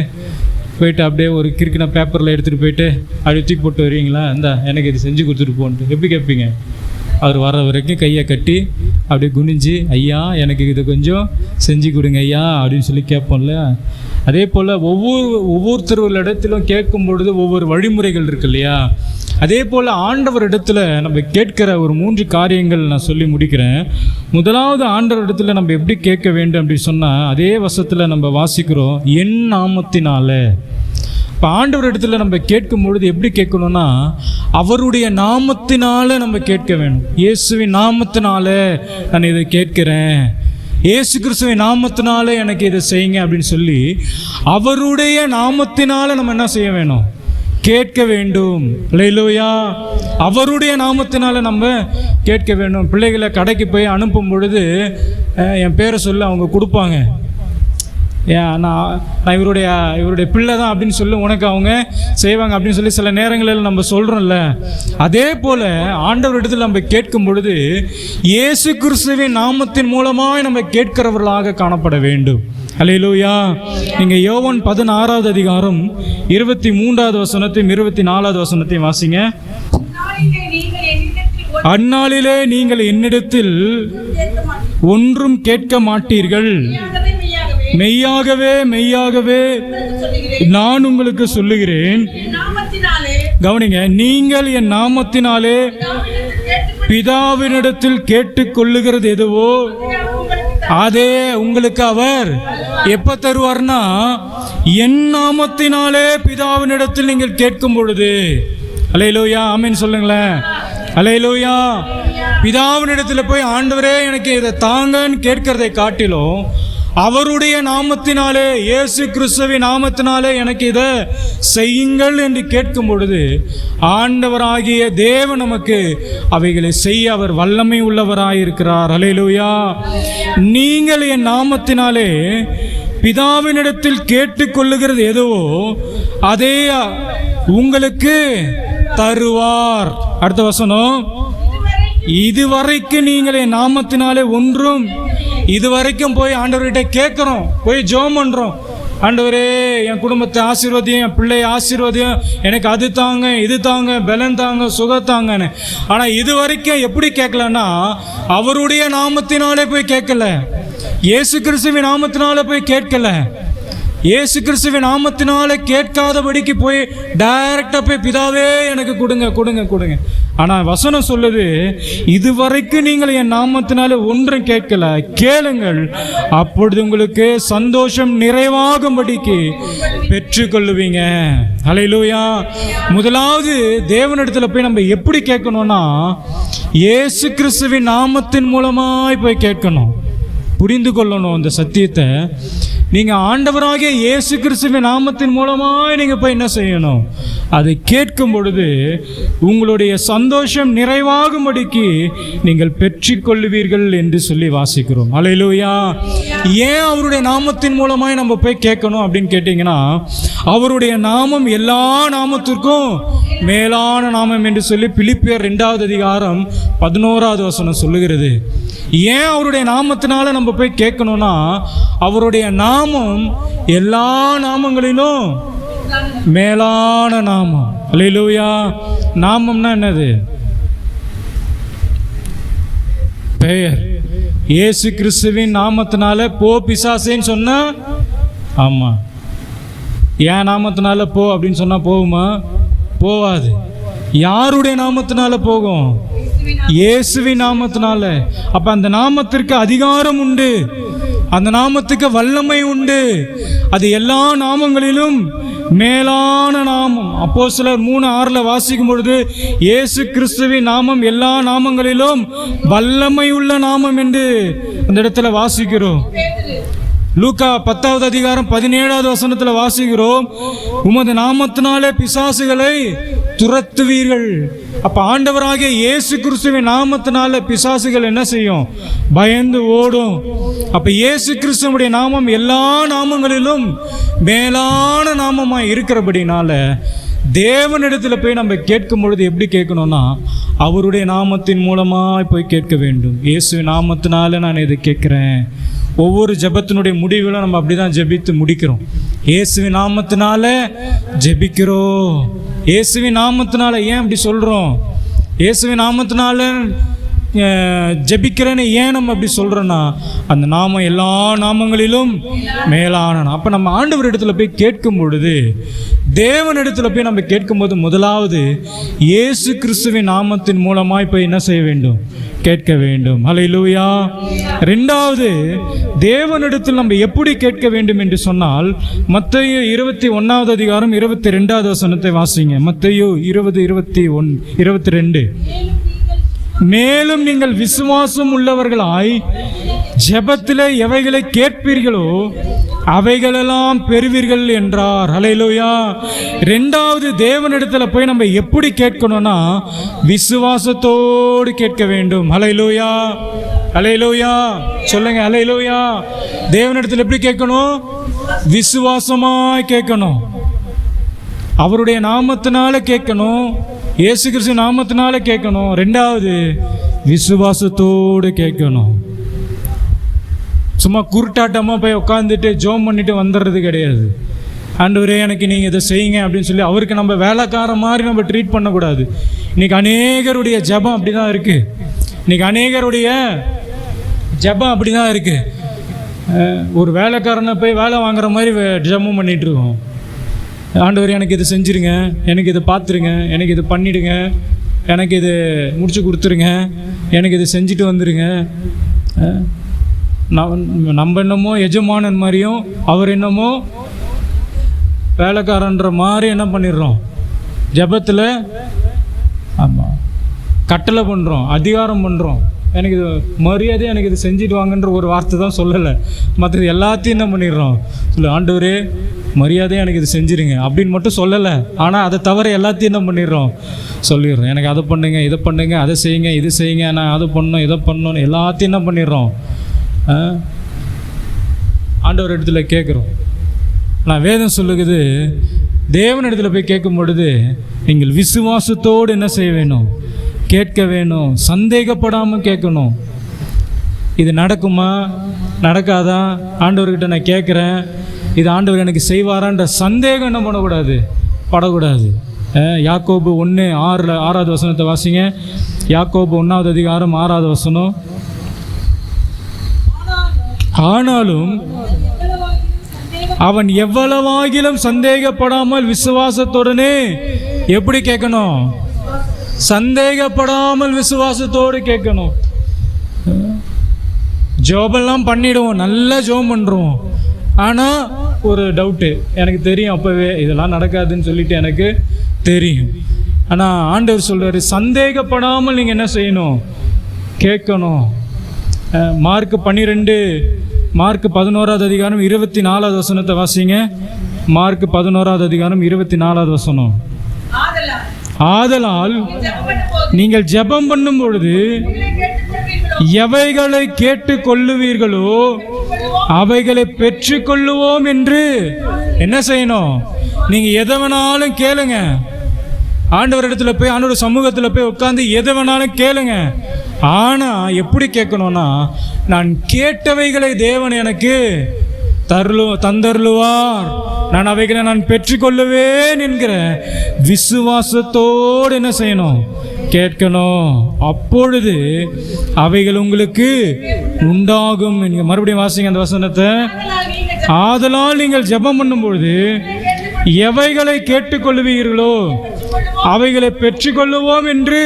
போயிட்டு அப்படியே ஒரு கிறுக்கின பேப்பரில் எடுத்துகிட்டு போயிட்டு அப்படி தூக்கி போட்டு வருவீங்களா? இந்தா எனக்கு இது செஞ்சு கொடுத்துட்டு போன்ட்டு எப்படி கேட்பீங்க? அவர் வர வரைக்கும் கையை கட்டி அப்படியே குனிஞ்சு, ஐயா எனக்கு இதை கொஞ்சம் செஞ்சு கொடுங்க ஐயா அப்படின்னு சொல்லி கேட்போம்ல. அதே போல் ஒவ்வொருத்தர் இடத்திலும் கேட்கும் பொழுது ஒவ்வொரு வழிமுறைகள் இருக்கு இல்லையா? அதே போல் ஆண்டவர் இடத்துல நம்ம கேட்கிற ஒரு 3 காரியங்கள் நான் சொல்லி முடிக்கிறேன். முதலாவது, ஆண்டவர் இடத்துல நம்ம எப்படி கேட்க வேண்டும் அப்படி சொன்னால் அதே வசத்தில் நம்ம வாசிக்கிறோம், என் நாமத்தினால. இப்போ ஆண்டவர் இடத்துல நம்ம கேட்கும் பொழுது எப்படி கேட்கணும்னா அவருடைய நாமத்தினால நம்ம கேட்க வேணும். இயேசுவின் நாமத்தினால நான் இதை கேட்கிறேன், இயேசு கிறிஸ்துவின் நாமத்தினால எனக்கு இதை செய்யுங்க அப்படின்னு சொல்லி அவருடைய நாமத்தினால நம்ம என்ன செய்ய வேணும்? கேட்க வேண்டும். அல்லேலூயா. அவருடைய நாமத்தினால நம்ம கேட்க வேண்டும். பிள்ளைகளை கடைக்கு போய் அனுப்பும் பொழுது என் பேரை சொல்லி அவங்க கொடுப்பாங்க. நான் இவருடைய பிள்ளை தான் அப்படின்னு சொல்லி உனக்கு அவங்க செய்வாங்க அப்படின்னு சொல்லி சில நேரங்களில் நம்ம சொல்கிறோம்ல. அதே போல் ஆண்டவர் இடத்தில் நம்ம கேட்கும் பொழுது இயேசு கிறிஸ்துவின் நாமத்தின் மூலமாக நம்ம கேட்கிறவர்களாக காணப்பட வேண்டும். அல்லேலூயா. நீங்கள் யோவான் 16வது அதிகாரம் 23வது வசனத்தையும் 24வது வசனத்தையும் வாசிங்க. அந்நாளிலே நீங்கள் என்னிடத்தில் ஒன்றும் கேட்க மாட்டீர்கள், மெய்யாகவே மெய்யாகவே நான் உங்களுக்கு சொல்லுகிறேன். கவனிங்க, நீங்கள் என் நாமத்தினாலே பிதாவினிடத்தில் கேட்டுக்கொள்ளுகிறது எதுவோ அதே உங்களுக்கு அவர் எப்ப தருவார்னா என் நாமத்தினாலே பிதாவினிடத்தில் நீங்கள் கேட்கும் பொழுது. அல்லேலூயா, ஆமென் சொல்லுங்களேன். அல்லேலூயா. பிதாவினிடத்தில் போய் ஆண்டவரே எனக்கு இதை தாங்கன்னு கேட்கிறதை காட்டிலும் அவருடைய நாமத்தினாலே, இயேசு கிறிஸ்துவின் நாமத்தினாலே எனக்கு இதை செய்யுங்கள் என்று கேட்கும் பொழுது ஆண்டவராகிய தேவன் நமக்கு அவைகளை செய்ய அவர் வல்லமை உள்ளவராயிருக்கிறார். அல்லேலூயா. நீங்கள் என் நாமத்தினாலே பிதாவினிடத்தில் கேட்டுக்கொள்ளுகிறது எதுவோ அதே உங்களுக்கு தருவார். அடுத்த வசனம், இதுவரைக்கும் நீங்கள் என் நாமத்தினாலே ஒன்றும், இதுவரைக்கும் போய் ஆண்டவர்கிட்ட கேட்குறோம், போய் ஜெபம் பண்ணுறோம், ஆண்டவரே என் குடும்பத்தை ஆசீர்வதியும், என் பிள்ளையை ஆசீர்வதியும், எனக்கு அது தாங்க, இது தாங்க, பலன் தாங்க, சுகத்தாங்கன்னு. ஆனால் இது வரைக்கும் எப்படி கேட்கலன்னா, அவருடைய நாமத்தினாலே போய் கேட்கல, இயேசு கிறிஸ்துவின் நாமத்தினால போய் கேட்கல. இயேசு கிறிஸ்துவின் நாமத்தினால கேட்காதபடிக்கு போய் டைரக்டாக போய் பிதாவே எனக்கு கொடுங்க கொடுங்க கொடுங்க. ஆனால் வசனம் சொல்லுது, இதுவரைக்கும் நீங்கள் என் நாமத்தினால ஒன்றும் கேட்கல, கேளுங்கள், அப்பொழுது உங்களுக்கு சந்தோஷம் நிறைவாகும்படிக்கு பெற்றுக்கொள்ளுவீங்க. ஹல்லேலூயா. முதலாவது தேவனிடத்தில் போய் நம்ம எப்படி கேட்கணும்னா, இயேசு கிறிஸ்துவின் நாமத்தின் மூலமாய் போய் கேட்கணும். புரிந்து கொள்ளணும் அந்த சத்தியத்தை. நீங்கள் ஆண்டவராகிய இயேசு கிறிஸ்துவின் நாமத்தின் மூலமாக நீங்கள் போய் என்ன செய்யணும், அதை கேட்கும் பொழுது உங்களுடைய சந்தோஷம் நிறைவாகும்படிக்கு நீங்கள் பெற்றுக்கொள்வீர்கள் என்று சொல்லி வாசிக்கிறோம். அல்லேலூயா. ஏன் அவருடைய நாமத்தின் மூலமாக நம்ம போய் கேட்கணும் அப்படின்னு கேட்டிங்கன்னா, அவருடைய நாமம் எல்லா நாமத்திற்கும் மேலான நாமம் என்று சொல்லி பிலிப்பியர் 2வது அதிகாரம் 11வது வசனம் சொல்லுகிறது. ஏன் அவருடைய நாமத்தினால நம்ம போய் கேட்கணும்னா, அவருடைய நாமம் எல்லா நாமங்களிலும் மேலான நாமம். அல்லேலூயா. நாமம்னா என்னது? பெயர். இயேசு கிறிஸ்துவின் நாமத்தினால போ பிசாசேன்னு சொன்னா, ஆமா, என் நாமத்தினால போ அப்படின்னு சொன்னா போகுமா? போவாது. யாருடைய நாமத்தினால போகும்? இயேசுவின் நாமத்தினால. அப்ப அந்த நாமத்திற்கு அதிகாரம் உண்டு, அந்த நாமத்துக்கு வல்லமை உண்டு. அது எல்லா நாமங்களிலும் மேலான நாமம். அப்போஸ்தலர் 3:6 வாசிக்கும் பொழுது, இயேசு கிறிஸ்துவின் நாமம் எல்லா நாமங்களிலும் வல்லமை உள்ள நாமம் என்று அந்த இடத்துல வாசிக்கிறோம். லூக்கா 10வது அதிகாரம் 17வது வசனத்தில் வாசிக்கிறோம், உமது நாமத்தினாலே பிசாசுகளை துரத்துவீர்கள். அப்ப ஆண்டவராகிய இயேசு கிறிஸ்துவின் நாமத்தினால பிசாசுகள் என்ன செய்யும்? பயந்து ஓடும். அப்ப இயேசு கிறிஸ்துவுடைய நாமம் எல்லா நாமங்களிலும் மேலான நாமமாய் இருக்கிறபடினால தேவனிடத்தில் போய் நம்ம கேட்கும் பொழுது எப்படி கேட்கணும்னா, அவருடைய நாமத்தின் மூலமாய் போய் கேட்க வேண்டும். இயேசுவின் நாமத்தினால நான் இதை கேட்கிறேன். ஒவ்வொரு ஜெபத்தினுடைய முடிவில் நம்ம அப்படி தான் ஜெபித்து முடிக்கிறோம். இயேசுவின் நாமத்தினால ஜெபிக்கிறோம். இயேசுவின் நாமத்தினால ஏன் அப்படி சொல்கிறோம்? இயேசுவின் நாமத்தினால ஜெபிக்கிறேன்னு ஏன் நம்ம அப்படி சொல்கிறோன்னா, அந்த நாமம் எல்லா நாமங்களிலும் மேலான. அப்போ நம்ம ஆண்டவர் இடத்துல போய் கேட்கும் பொழுது, தேவனிடத்தில் போய் நம்ம கேட்கும்போது, முதலாவது இயேசு கிறிஸ்துவின் நாமத்தின் மூலமாய் போய் என்ன செய்ய வேண்டும்? கேட்க வேண்டும். அல்லேலூயா. ரெண்டாவது, தேவனிடத்தில் நம்ம எப்படி கேட்க வேண்டும் என்று சொன்னால், மத்தேயு 21வது அதிகாரம் 22வது வசனத்தை வாசிங்க. மத்தேயு 20:22. மேலும் நீங்கள் விசுவாசம் உள்ளவர்களாய் ஜெபத்திலே எவைகளை கேட்பீர்களோ அவைகளெல்லாம் பெறுவீர்கள் என்றார். அல்லேலூயா. ரெண்டாவது, தேவனிடத்தில் போய் நம்ம எப்படி கேட்கணும்னா, விசுவாசத்தோடு கேட்க வேண்டும். அல்லேலூயா. அல்லேலூயா. சொல்லுங்க அல்லேலூயா. தேவனிடத்தில் எப்படி கேட்கணும்? விசுவாசமாய் கேட்கணும். அவருடைய நாமத்தினால கேட்கணும். இயேசு கிறிஸ்து நாமத்தினால கேட்கணும். ரெண்டாவது, விசுவாசத்தோடு கேட்கணும். சும்மா குருட்டாட்டமாக போய் உட்காந்துட்டு ஜோம் பண்ணிட்டு வந்துடுறது கிடையாது. ஆண்டவரே எனக்கு நீங்கள் இதை செய்யுங்க அப்படின்னு சொல்லி அவருக்கு நம்ம வேலைக்கார மாதிரி நம்ம ட்ரீட் பண்ணக்கூடாது. இன்றைக்கி அநேகருடைய ஜெபம் அப்படி தான் இருக்குது. இன்றைக்கி அநேகருடைய ஜெபம் அப்படி தான் இருக்குது. ஒரு வேலைக்காரனை போய் வேலை வாங்குற மாதிரி ஜெபம் பண்ணிகிட்ருக்கோம். ஆண்டவர் எனக்கு இது செஞ்சுருங்க, எனக்கு இதை பார்த்துருங்க, எனக்கு இது பண்ணிவிடுங்க, எனக்கு இது முடிச்சு கொடுத்துருங்க, எனக்கு இது செஞ்சுட்டு வந்துடுங்க. நம்ம என்னமோ எஜமானன் மாதிரியும் அவர் என்னமோ வேலைக்காரன்ற மாதிரி என்ன பண்ணிடுறோம்? ஜெபத்தில் ஆமாம் கட்டளை பண்ணுறோம், அதிகாரம் பண்ணுறோம். எனக்கு இது மரியாதை, எனக்கு இது செஞ்சுட்டு வாங்கன்ற ஒரு வார்த்தை தான் சொல்லலை. மற்றது எல்லாத்தையும் என்ன பண்ணிடுறோம்? சொல்லு, ஆண்டவரே மரியாதையாக எனக்கு இது செஞ்சுருங்க அப்படின்னு மட்டும் சொல்லலை. ஆனால் அதை தவிர எல்லாத்தையும் என்ன பண்ணிடுறோம்? சொல்லிடுறோம். எனக்கு அதை பண்ணுங்க, இதை பண்ணுங்க, அதை செய்யுங்க, இது செய்யுங்க, நான் அதை பண்ணணும், இதை பண்ணணும்னு எல்லாத்தையும் என்ன பண்ணிடுறோம்? ஆண்டவர் இடத்துல கேட்குறோம். நான் வேதம் சொல்லுகிறது, தேவனிடத்தில் போய் கேட்கும் பொழுது நீங்கள் விசுவாசத்தோடு என்ன செய்ய வேணும்? கேட்க வேணும். சந்தேகப்படாமல் கேட்கணும். இது நடக்குமா நடக்காதா? ஆண்டவர்கிட்ட நான் கேட்குறேன், இது ஆண்டவர் எனக்கு செய்வாரான்ற சந்தேகம் என்ன பண்ணக்கூடாது, படக்கூடாது. யாக்கோபு 1:6 வசனத்தை வாசிங்க. யாக்கோபு 1வது அதிகாரம் 6வது வசனம். ஆனாலும் அவன் எவ்வளவாகிலும் சந்தேகப்படாமல் விசுவாசத்துடனே எப்படி கேட்கணும், சந்தேகப்படாமல் விசுவாசத்தோடு கேட்கணும். ஜோபெல்லாம் பண்ணிடுவோம், நல்லா ஜோம் பண்ணுறோம், ஆனால் ஒரு டவுட்டு எனக்கு தெரியும், அப்போவே இதெல்லாம் நடக்காதுன்னு சொல்லிட்டு எனக்கு தெரியும். ஆனால் ஆண்டவர் சொல்கிறார், சந்தேகப்படாமல் நீங்கள் என்ன செய்யணும், கேட்கணும். மார்க் 11வது அதிகாரம் 24வது வசனத்தை வாசிங்க. மார்க் 11வது அதிகாரம் 24வது வசனம். ஆதலால் நீங்கள் ஜெபம் பண்ணும் பொழுது எவைகளை கேட்டுக் கொள்ளுவீர்களோ அவைகளை பெற்றுக்கொள்ளுவோம் என்று என்ன செய்யணும், நீங்க எதை வேணாலும் கேளுங்க. ஆண்டவர் இடத்துல போய், ஆண்டவர் சமூகத்தில் போய் உட்காந்து எதை வேணாலும் கேளுங்க. ஆனா எப்படி கேட்கணும்னா, நான் கேட்டவைகளை தேவன் எனக்கு தந்தருளுவார், நான் அவைகளை நான் பெற்றுக்கொள்ளுவேன் என்கிற விசுவாசத்தோடு என்ன செய்யணும், கேட்கணும். அப்பொழுது அவைகள் உங்களுக்கு உண்டாகும். மறுபடியும் வாசிங்க அந்த வசனத்தை. ஆதலால் நீங்கள் ஜெபம் பண்ணும் பொழுது எவைகளை கேட்டுக்கொள்ளுவீர்களோ அவைகளை பெற்றுக்கொள்ளுவோம் என்று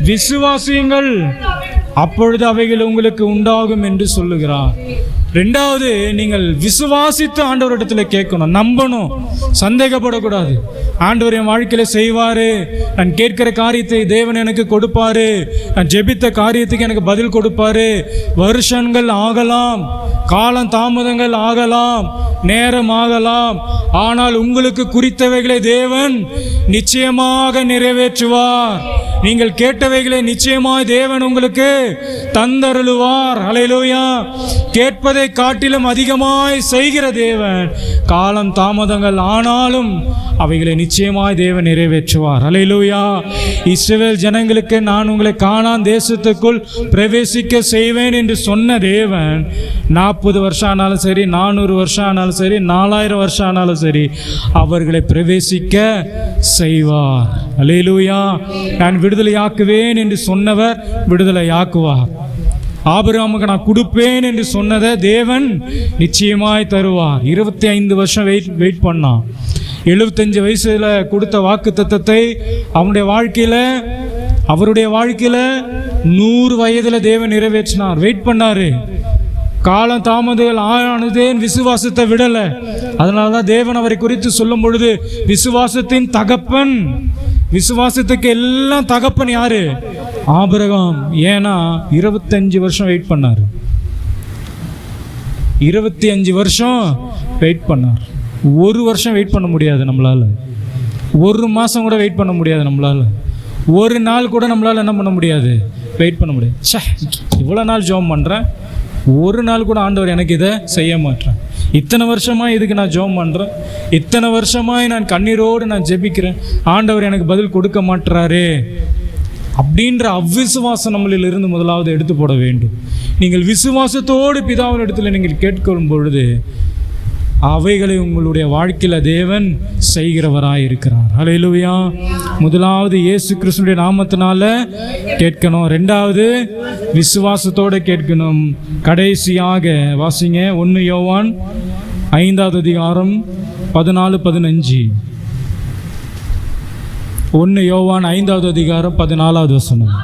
விசுவாசியுங்கள், அப்பொழுது அவைகள் உங்களுக்கு உண்டாகும் என்று சொல்லுகிறார். ரெண்டாவது, நீங்கள் விசுவாசித்து ஆண்டவரிடத்தில் கேட்கணும், நம்பணும், சந்தேகப்படக்கூடாது. ஆண்டவர் என் வாழ்க்கையில செய்வாரு, நான் கேட்கிற காரியத்தை தேவன் எனக்கு கொடுப்பாரு, நான் ஜெபித்த காரியத்துக்கு எனக்கு பதில் கொடுப்பாரு. வருஷங்கள் ஆகலாம், காலம் தாமதங்கள் ஆகலாம், நேரம் ஆகலாம், ஆனால் உங்களுக்கு குறித்தவைகளை தேவன் நிச்சயமாக நிறைவேற்றுவார். நீங்கள் கேட்டவைகளை நிச்சயமாய் தேவன் உங்களுக்கு தந்தருளுவார். ஹல்லேலூயா. கேட்பதை காட்டிலும் அதிகமாய் செய்கிற தேவன். காலம் தாமதங்கள் ஆனாலும் அவைகளை நிச்சயமாய் தேவன் நிறைவேற்றுவார். ஹல்லேலூயா. இஸ்ரவேல் ஜனங்களுக்கு நான் உங்களை கானான் தேசத்துக்குள் பிரவேசிக்க செய்வேன் என்று சொன்ன தேவன் 40 வருஷம் ஆனாலும் சரி, 400 வருஷம் ஆனாலும் சரி, 4000 வருஷம் ஆனாலும் சரி, அவர்களை பிரவேசிக்க செய்வார். ஹல்லேலூயா. நான் விடுதலையாக்குவேன் என்று சொன்னவர் விடுதலையாக்குவார். ஆபிரகாமுக்கு நான் கொடுப்பேன் என்று சொன்னதை தேவன் நிச்சயமாய் தருவார். 25 வருஷம் வெயிட் பண்ணான். 75 வயசுல கொடுத்த வாக்கு தத்தத்தை அவருடைய வாழ்க்கையில 100 வயதுல தேவன் நிறைவேற்றினார். வெயிட் பண்ணாரு. காலம் தாமதங்கள் ஆனதேன் விசுவாசத்தை விடல. அதனாலதான் தேவன் அவரை குறித்து சொல்லும் பொழுது விசுவாசத்தின் தகப்பன். விசுவாசத்துக்கு எல்லாம் தகப்பன் யாரு? ஆபிரகாம். ஏன்னா 25 வருஷம் வெயிட் பண்ணார். 25 வருஷம் வெயிட் பண்ணார். 1 வருஷம் வெயிட் பண்ண முடியாது நம்மளால. 1 மாசம் கூட வெயிட் பண்ண முடியாது நம்மளால. 1 நாள் கூட நம்மளால என்ன பண்ண முடியாது, வெயிட் பண்ண முடியாது. இவ்வளோ நாள் ஜெபம் பண்ணுறேன், 1 நாள் கூட ஆண்டவர் எனக்கு இதை செய்ய மாட்டேன். இத்தனை வருஷமாக இதுக்கு நான் ஜெபம் பண்ணுறேன், இத்தனை வருஷமாய் நான் கண்ணீரோடு நான் ஜெபிக்கிறேன், ஆண்டவர் எனக்கு பதில் கொடுக்க மாட்டுறாரு அப்படின்ற அவ்விசுவாசம் நம்மளிலிருந்து முதலாவது எடுத்து போட வேண்டும். நீங்கள் விசுவாசத்தோடு பிதாவின் இடத்துல நீங்கள் கேட்கும் பொழுது அவைகளை உங்களுடைய வாழ்க்கையில் தேவன் செய்கிறவராய் இருக்கிறார். ஹல்லேலூயா. முதலாவது இயேசு கிறிஸ்துவினுடைய நாமத்தினால கேட்கணும். ரெண்டாவது விசுவாசத்தோடு கேட்கணும். கடைசியாக வாசிங்க 1 யோவான் 5வது அதிகாரம் 14-15. 1 யோவான் 5வது அதிகாரம் 14வது வசனம்.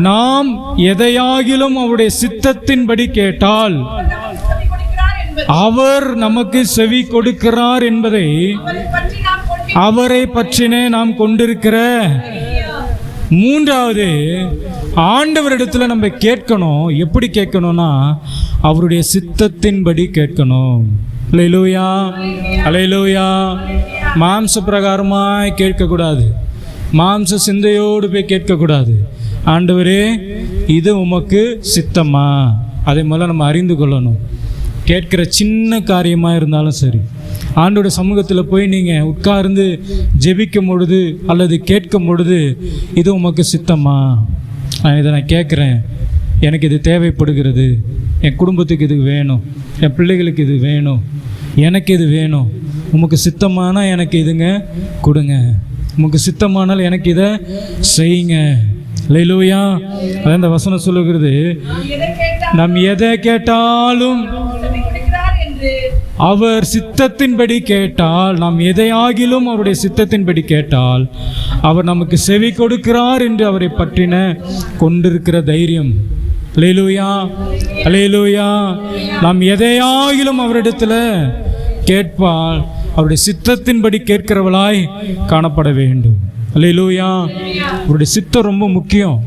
நாம் எதையாகிலும் அவருடைய சித்தத்தின்படி கேட்டால் அவர் நமக்கு செவி கொடுக்கிறார் என்பதை அவரை பற்றினே நாம் கொண்டிருக்கிற. மூன்றாவது, ஆண்டவரிடத்துல நம்ம கேட்கணும். எப்படி கேட்கணும்னா அவருடைய சித்தத்தின்படி கேட்கணும். அல்லேலூயா, அல்லேலூயா. மாம்ச பிரகாரமாய் கேட்கக்கூடாது, மாம்ச சிந்தையோடு போய் கேட்கக்கூடாது. ஆண்டவரே இது உமக்கு சித்தமா, அதை முதல்ல நம்ம அறிந்து கொள்ளணும். கேட்கிற சின்ன காரியமாக இருந்தாலும் சரி, ஆண்டோட சமூகத்தில் போய் நீங்கள் உட்கார்ந்து ஜெபிக்கும் பொழுது அல்லது கேட்கும் பொழுது இது உமக்கு சித்தமா, இதை நான் கேட்குறேன், எனக்கு இது தேவைப்படுகிறது, என் குடும்பத்துக்கு இது வேணும், என் பிள்ளைகளுக்கு இது வேணும், எனக்கு இது வேணும், உமக்கு சித்தமானால் எனக்கு இதுங்க கொடுங்க, உமக்கு சித்தமானால் எனக்கு இதை செய்யுங்க. அல்லேலூயா. அதான் இந்த வசனம் சொல்லுகிறது, நாம் எதை கேட்டாலும் அவர் சித்தத்தின்படி கேட்டால், நாம் எதையாகிலும் அவருடைய சித்தத்தின்படி கேட்டால் அவர் நமக்கு செவி கொடுக்கிறார் என்று அவரை பற்றின கொண்டிருக்கிற தைரியம். அல்லேலூயா, அல்லேலூயா. நாம் எதையாகிலும் அவரிடத்துல கேட்பால் அவருடைய சித்தத்தின்படி கேட்கிறவளாய் காணப்பட வேண்டும். அல்லேலூயா. அவருடைய சித்தம் ரொம்ப முக்கியம்.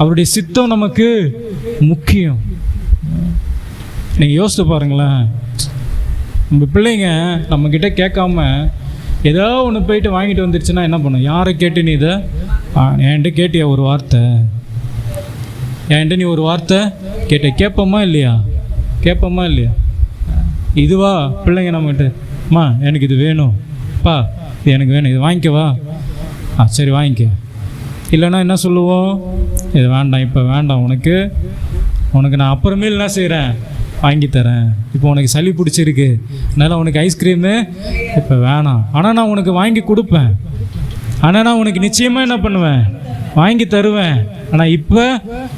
அவருடைய சித்தம் நமக்கு முக்கியம். நீங்கள் யோசித்து பாருங்களேன், நம்ம பிள்ளைங்க நம்மக்கிட்ட கேட்காம ஏதோ ஒன்று போயிட்டு வாங்கிட்டு வந்துருச்சுன்னா என்ன பண்ணும்? யாரை கேட்டு நீ இதை என்கிட்ட கேட்டியா? ஒரு வார்த்தை என்கிட்ட நீ ஒரு வார்த்தை கேட்ட, கேட்போமா இல்லையா? கேட்போமா இல்லையா? இதுவா பிள்ளைங்க நம்மகிட்ட, அம்மா எனக்கு இது வேணும்ப்பா, இது எனக்கு வேணும், இது வாங்கிக்கவா? சரி வாங்கிக்க. இல்லைன்னா என்ன சொல்லுவோம்? இது வேண்டாம், இப்போ வேண்டாம், உனக்கு நான் அப்புறமேல் என்ன செய்கிறேன், வாங்கி தரேன். இப்போ உனக்கு சளி பிடிச்சிருக்கு, அதனால் உனக்கு ஐஸ்கிரீமு இப்போ வேணாம், ஆனால் நான் உனக்கு வாங்கி கொடுப்பேன், ஆனால் நான் உனக்கு நிச்சயமாக என்ன பண்ணுவேன், வாங்கி தருவேன். ஆனால் இப்போ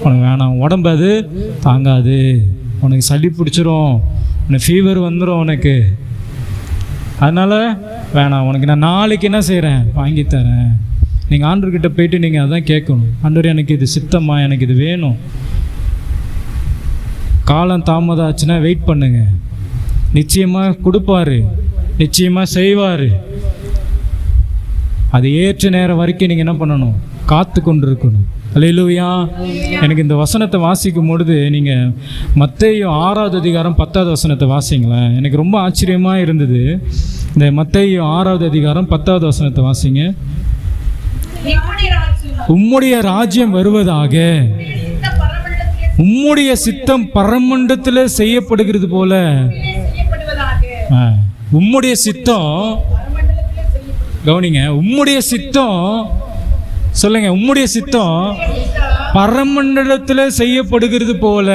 உனக்கு வேணாம், உடம்பு அது தாங்காது, உனக்கு சளி பிடிச்சிரும், உனக்கு ஃபீவர் வந்துடும் உனக்கு, அதனால் வேணாம், உனக்கு நான் நாளைக்கு என்ன செய்கிறேன், வாங்கி தரேன். நீங்கள் ஆண்டவர்கிட்ட போயிட்டு நீங்கள் அதான் கேட்கணும், ஆண்டவர் எனக்கு இது சித்தமா, எனக்கு இது வேணும். காலம் தாமதம் ஆச்சுன்னா வெயிட் பண்ணுங்க, நிச்சயமாக கொடுப்பாரு, நிச்சயமாக செய்வார். அது ஏற்ற நேரம் வரைக்கும் நீங்கள் என்ன பண்ணணும், காத்து கொண்டு இருக்கணும். அல்லேலூயா. எனக்கு இந்த வசனத்தை வாசிக்கும் பொழுது நீங்கள் மத்தேயு 6வது அதிகாரம் 10வது வசனத்தை வாசிங்களேன். எனக்கு ரொம்ப ஆச்சரியமாக இருந்தது. இந்த மத்தேயு 6வது அதிகாரம் 10வது வசனத்தை வாசிங்க. உம்முடைய ராஜ்யம் வருவதாக, உம்முடைய சித்தம் பரமண்டத்தில் செய்யப்படுகிறது போல. உம்முடைய சித்தம், கவனிங்க, உம்முடைய சித்தம் சொல்லுங்க, உம்முடைய சித்தம் பரமண்டலத்தில் செய்யப்படுகிறது போல.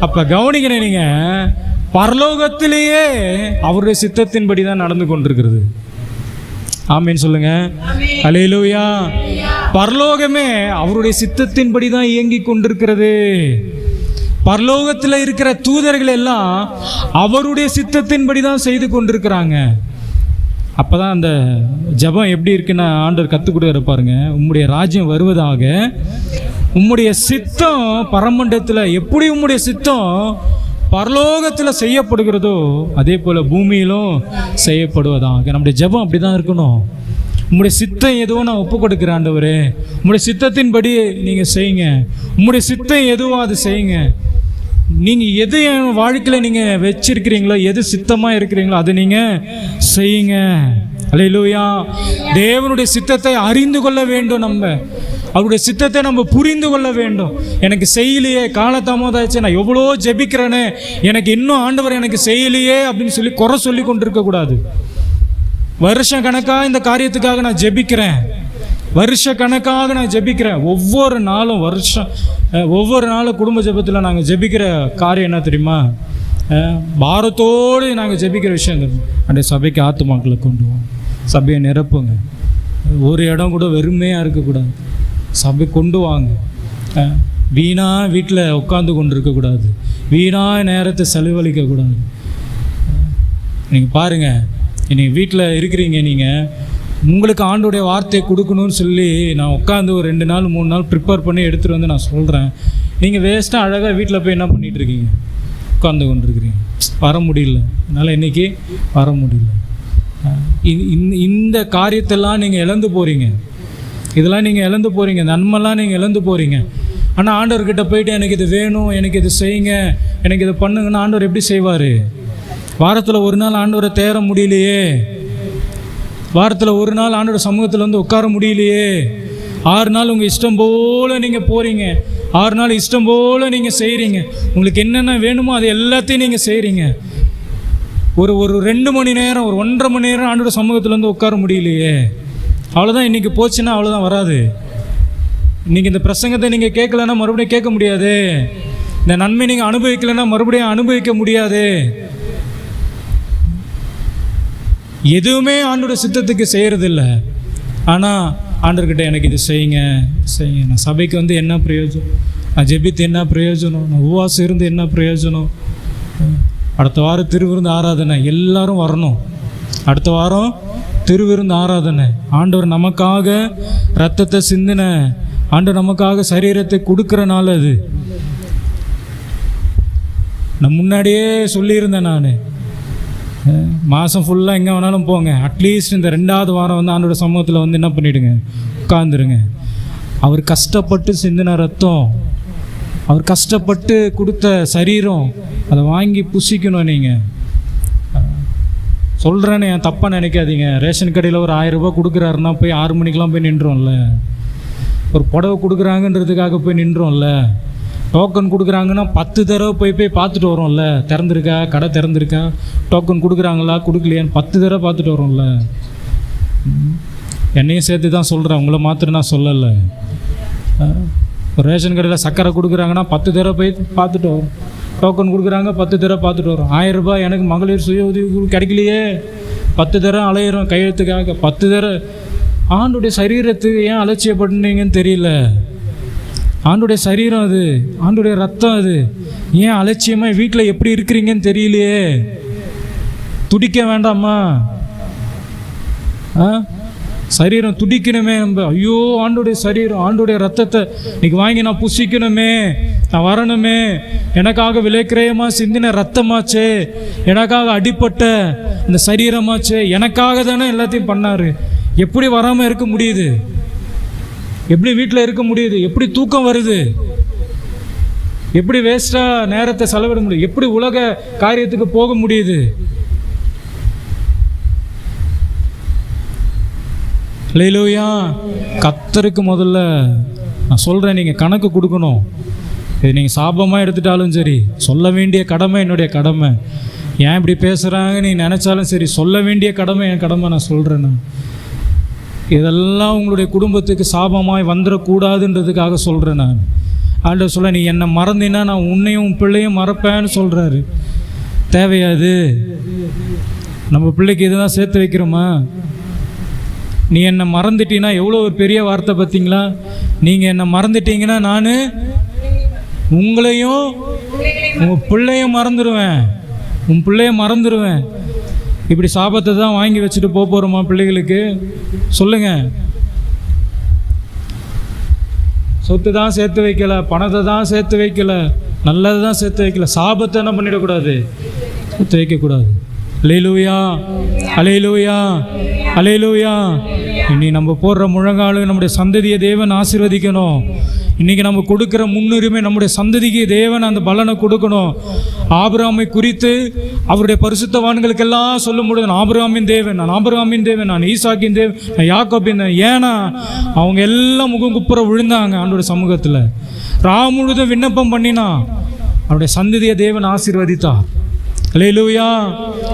அப்ப கவனிக்கிறேன், நீங்க பரலோகத்திலேயே அவருடைய சித்தத்தின்படி தான் நடந்து கொண்டிருக்கிறது. ஆமீன் சொல்லுங்க. அல்லேலூயா. பரலோகமே அவருடைய சித்தத்தின்படி தான் இயங்கி கொண்டிருக்கிறது. பரலோகத்தில் இருக்கிற தூதர்கள் எல்லாம் அவருடைய சித்தத்தின்படி தான் செய்து கொண்டிருக்கிறாங்க. அப்போ தான் அந்த ஜெபம் எப்படி இருக்குன்னு ஆண்டவர் கற்றுக் கொடுக்குற பாருங்க. உம்முடைய ராஜ்யம் வருவதாக, உம்முடைய சித்தம் பரமண்டலத்தில், எப்படி உம்முடைய சித்தம் பரலோகத்தில் செய்யப்படுகிறதோ அதே போல் பூமியிலும் செய்யப்படுவதாக. நம்முடைய ஜெபம் அப்படி தான் இருக்கணும். உம்முடைய சித்தம் எதுவோ நான் ஒப்பு கொடுக்குறேன் ஆண்டவரே, உம்முடைய சித்தத்தின்படி நீங்கள் செய்யுங்க, உம்முடைய சித்தம் எதுவோ அது செய்யுங்க. நீங்கள் எது என் வாழ்க்கையில் நீங்கள் வச்சிருக்கிறீங்களோ, எது சித்தமாக இருக்கிறீங்களோ அதை நீங்கள் செய்யுங்க. அல்லேலூயா. தேவனுடைய சித்தத்தை அறிந்து கொள்ள வேண்டும். நம்ம அவருடைய சித்தத்தை நம்ம புரிந்து கொள்ள வேண்டும். எனக்கு செய்யலையே, காலதாமதாச்சு, நான் எவ்வளோ ஜெபிக்கிறேனே, எனக்கு இன்னும் ஆண்டவர் எனக்கு செய்யலையே அப்படின்னு சொல்லி குறை சொல்லி கொண்டு இருக்கக்கூடாது. வருஷம் கணக்காக இந்த காரியத்துக்காக நான் ஜெபிக்கிறேன், வருஷ கணக்காக நான் ஜெபிக்கிறேன். ஒவ்வொரு நாளும் குடும்ப ஜெபத்தில் நாங்கள் ஜெபிக்கிற காரியம் என்ன தெரியுமா? பாரத்தோடு நாங்கள் ஜெபிக்கிற விஷயம் அந்த சபைக்கு ஆத்துமாக்களை கொண்டு போவோம், சபையை நிரப்புங்க. ஒரு இடம் கூட வெறுமையாக இருக்கக்கூடாது, சபை கொண்டு வாங்க. வீணாக வீட்டில் உட்காந்து கொண்டு இருக்கக்கூடாது, வீணாக நேரத்தை செலவழிக்கக்கூடாது. நீங்கள் பாருங்கள், நீங்கள் வீட்டில் இருக்கிறீங்க, நீங்கள் உங்களுக்கு ஆண்டோடைய வார்த்தையை கொடுக்கணும்னு சொல்லி நான் உட்காந்து ஒரு 2 நாள் 3 நாள் ப்ரிப்பேர் பண்ணி எடுத்துகிட்டு வந்து நான் சொல்கிறேன். நீங்கள் வேஸ்ட்டாக அழகாக வீட்டில் போய் என்ன பண்ணிகிட்ருக்கீங்க? உட்காந்து கொண்டிருக்கிறீங்க. வர முடியல, என்னால் இன்றைக்கி வர முடியல. இந்த காரியத்தெல்லாம் நீங்கள் இழந்து போகிறீங்க. இதெல்லாம் நீங்கள் இழந்து போகிறீங்க, நன்மைலாம் நீங்கள் இழந்து போகிறீங்க. ஆனால் ஆண்டவர்கிட்ட போயிட்டு எனக்கு இது வேணும், எனக்கு இது செய்யுங்க, எனக்கு இது பண்ணுங்கன்னா ஆண்டவர் எப்படி செய்வார்? வாரத்தில் ஒரு நாள் ஆண்டவரை தேர முடியலையே, வாரத்தில் ஒரு நாள் ஆண்டவர் சமூகத்தில் வந்து உட்கார முடியலையே, 6 நாள் உங்கள் இஷ்டம் போல் நீங்கள் போகிறீங்க, 6 நாள் இஷ்டம் போல் நீங்கள் செய்கிறீங்க, உங்களுக்கு என்னென்ன வேணுமோ அது எல்லாத்தையும் நீங்கள் செய்கிறீங்க. ஒரு 2 மணி நேரம், ஒரு 1.5 மணி நேரம் ஆண்டவர் சமூகத்தில் வந்து உட்கார முடியலையே, அவ்வளோதான். இன்றைக்கி போச்சுன்னா அவ்வளோதான், வராது. இன்றைக்கி இந்த பிரசங்கத்தை நீங்கள் கேட்கலன்னா மறுபடியும் கேட்க முடியாது. இந்த நன்மை நீங்கள் அனுபவிக்கலைன்னா மறுபடியும் அனுபவிக்க முடியாது. எதுவுமே ஆண்டோட சித்தத்துக்கு செய்கிறதில்ல. ஆனால் ஆண்டவர்கிட்ட எனக்கு இது செய்யுங்க செய்யுங்க. நான் சபைக்கு வந்து என்ன பிரயோஜனம்? நான் ஜெபித்து என்ன பிரயோஜனம்? நான் உபவாசம் இருந்து என்ன பிரயோஜனம்? அடுத்த வாரம் திருவிருந்து ஆராதனை, எல்லாரும் வரணும். அடுத்த வாரம் திருவிருந்து ஆராதனை. ஆண்டவர் நமக்காக இரத்தத்தை சிந்தின, ஆண்டவர் நமக்காக சரீரத்தை கொடுக்குறனால அது. நான் முன்னாடியே சொல்லியிருந்தேன், நான் மாதம் ஃபுல்லாக எங்கே வேணாலும் போங்க, அட்லீஸ்ட் இந்த 2வது வாரம் வந்து ஆண்டோட சமூகத்தில் வந்து என்ன பண்ணிவிடுங்க, உட்காந்துருங்க. அவர் கஷ்டப்பட்டு சிந்தின ரத்தம், அவர் கஷ்டப்பட்டு கொடுத்த சரீரம், அதை வாங்கி புசிக்கணும். நீங்கள் சொல்கிறேன்னு என் தப்பாக நினைக்காதீங்க. ரேஷன் கடையில் ஒரு 1000 ரூபாய் கொடுக்குறாருன்னா போய் 6 மணிக்கெலாம் போய் நின்றோம்ல. ஒரு புடவை கொடுக்குறாங்கன்றதுக்காக போய் நின்றோம்ல. டோக்கன் கொடுக்குறாங்கன்னா 10 தடவை போய் பார்த்துட்டு வரோம்ல. திறந்துருக்கா, கடை திறந்துருக்கா, டோக்கன் கொடுக்குறாங்களா கொடுக்கலையான்னு 10 தடவை பார்த்துட்டு வரோம்ல. என்னையும் சேர்த்து தான் சொல்கிறேன், உங்களை மாத்திரம் நான் சொல்லலை. ரேஷன் கடையில் சக்கரை கொடுக்குறாங்கன்னா 10 தடவை போய் பார்த்துட்டு வரோம். டோக்கன் கொடுக்குறாங்க 10 தடவை பார்த்துட்டு வரோம். 1000 ரூபாய் எனக்கு மகளிர் சுய உதவி கிடைக்கலையே, 10 தடவை அலையிறோம் கையெழுத்துக்காக, 10 தடவை. ஆண்டுடைய சரீரத்துக்கு ஏன் அலட்சியப்படுனீங்கன்னு தெரியல. ஆண்டுடைய சரீரம் அது, ஆண்டுடைய ரத்தம் அது. ஏன் அலட்சியமாக வீட்டில் எப்படி இருக்கிறீங்கன்னு தெரியலையே. துடிக்க வேண்டாமா? சரீரம் துடிக்கணுமே. நம்ம ஐயோ ஆண்டுடைய சரீரம், ஆண்டுடைய ரத்தத்தை இன்னைக்கு வாங்கி நான் புசிக்கணுமே, நான் வரணுமே. எனக்காக விலைக்கிரயமாக சிந்தின ரத்தமாச்சே, எனக்காக அடிப்பட்ட இந்த சரீரமாச்சே, எனக்காக தானே எல்லாத்தையும் பண்ணார். எப்படி வராமல் இருக்க முடியுது? எப்படி வீட்டில் இருக்க முடியுது? எப்படி தூக்கம் வருது? எப்படி வேஸ்ட்டாக நேரத்தை செலவிட முடியுது? எப்படி உலக காரியத்துக்கு போக முடியுது? அல்லேலூயா. கர்த்தருக்கு முதல்ல நான் சொல்கிறேன், நீங்கள் கணக்கு கொடுக்கணும். இது நீங்கள் சாபமாக எடுத்துட்டாலும் சரி, சொல்ல வேண்டிய கடமை என்னுடைய கடமை. ஏன் இப்படி பேசுகிறாங்க நீ நினச்சாலும் சரி, சொல்ல வேண்டிய கடமை என் கடமை. நான் சொல்கிறேன், நான் இதெல்லாம் உங்களுடைய குடும்பத்துக்கு சாபமாய் வந்துடக்கூடாதுன்றதுக்காக சொல்கிறேன். நான் ஆண்டவர் சொல்ல, நீ என்னை மறந்தினா நான் உன்னையும் உன் பிள்ளையும் மறப்பேன்னு சொல்கிறாரு. தேவையாது? நம்ம பிள்ளைக்கு இதுதான் சேர்த்து வைக்கிறோமா? நீ என்னை மறந்துட்டீங்கன்னா எவ்வளோ ஒரு பெரிய வார்த்தை பார்த்தீங்களா? நீங்கள் என்னை மறந்துட்டீங்கன்னா நான் உங்களையும் உங்கள் பிள்ளையும் மறந்துடுவேன், உன் பிள்ளைய மறந்துடுவேன். இப்படி சாபத்தை தான் வாங்கி வச்சுட்டு போகிறோமா பிள்ளைகளுக்கு? சொல்லுங்க. சொத்து தான் சேர்த்து வைக்கல, பணத்தை தான் சேர்த்து வைக்கல, நல்லது தான் சேர்த்து வைக்கல. சாபத்தை என்ன பண்ணிடக்கூடாது? சேர்த்து வைக்கக்கூடாது. அல்லேலூயா, அல்லேலூயா, அல்லேலூயா. இனி நம்ம போடுற முழங்காலும் நம்முடைய சந்ததியை தேவன் ஆசீர்வதிக்கணும். இன்றைக்கி நம்ம கொடுக்குற முன்னுரிமை நம்முடைய சந்ததிக்கு தேவன் அந்த பலனை கொடுக்கணும். ஆபிரகாமை குறித்து அவருடைய பரிசுத்தவான்களுக்கெல்லாம் சொல்ல முடியும், நான் ஆபிரகாமின் தேவன், நான் ஆபிரகாமின் தேவன், நான் ஈசாக்கின் தேவன், நான் யாக்கோபின் தேவன். ஏன்னா அவங்க எல்லாம் முகம் குப்புற விழுந்தாங்க ஆண்டோட சமூகத்தில். முழுதும் விண்ணப்பம் பண்ணினா அவருடைய சந்ததியை தேவன் ஆசீர்வதித்தார். அல்லேலூயா.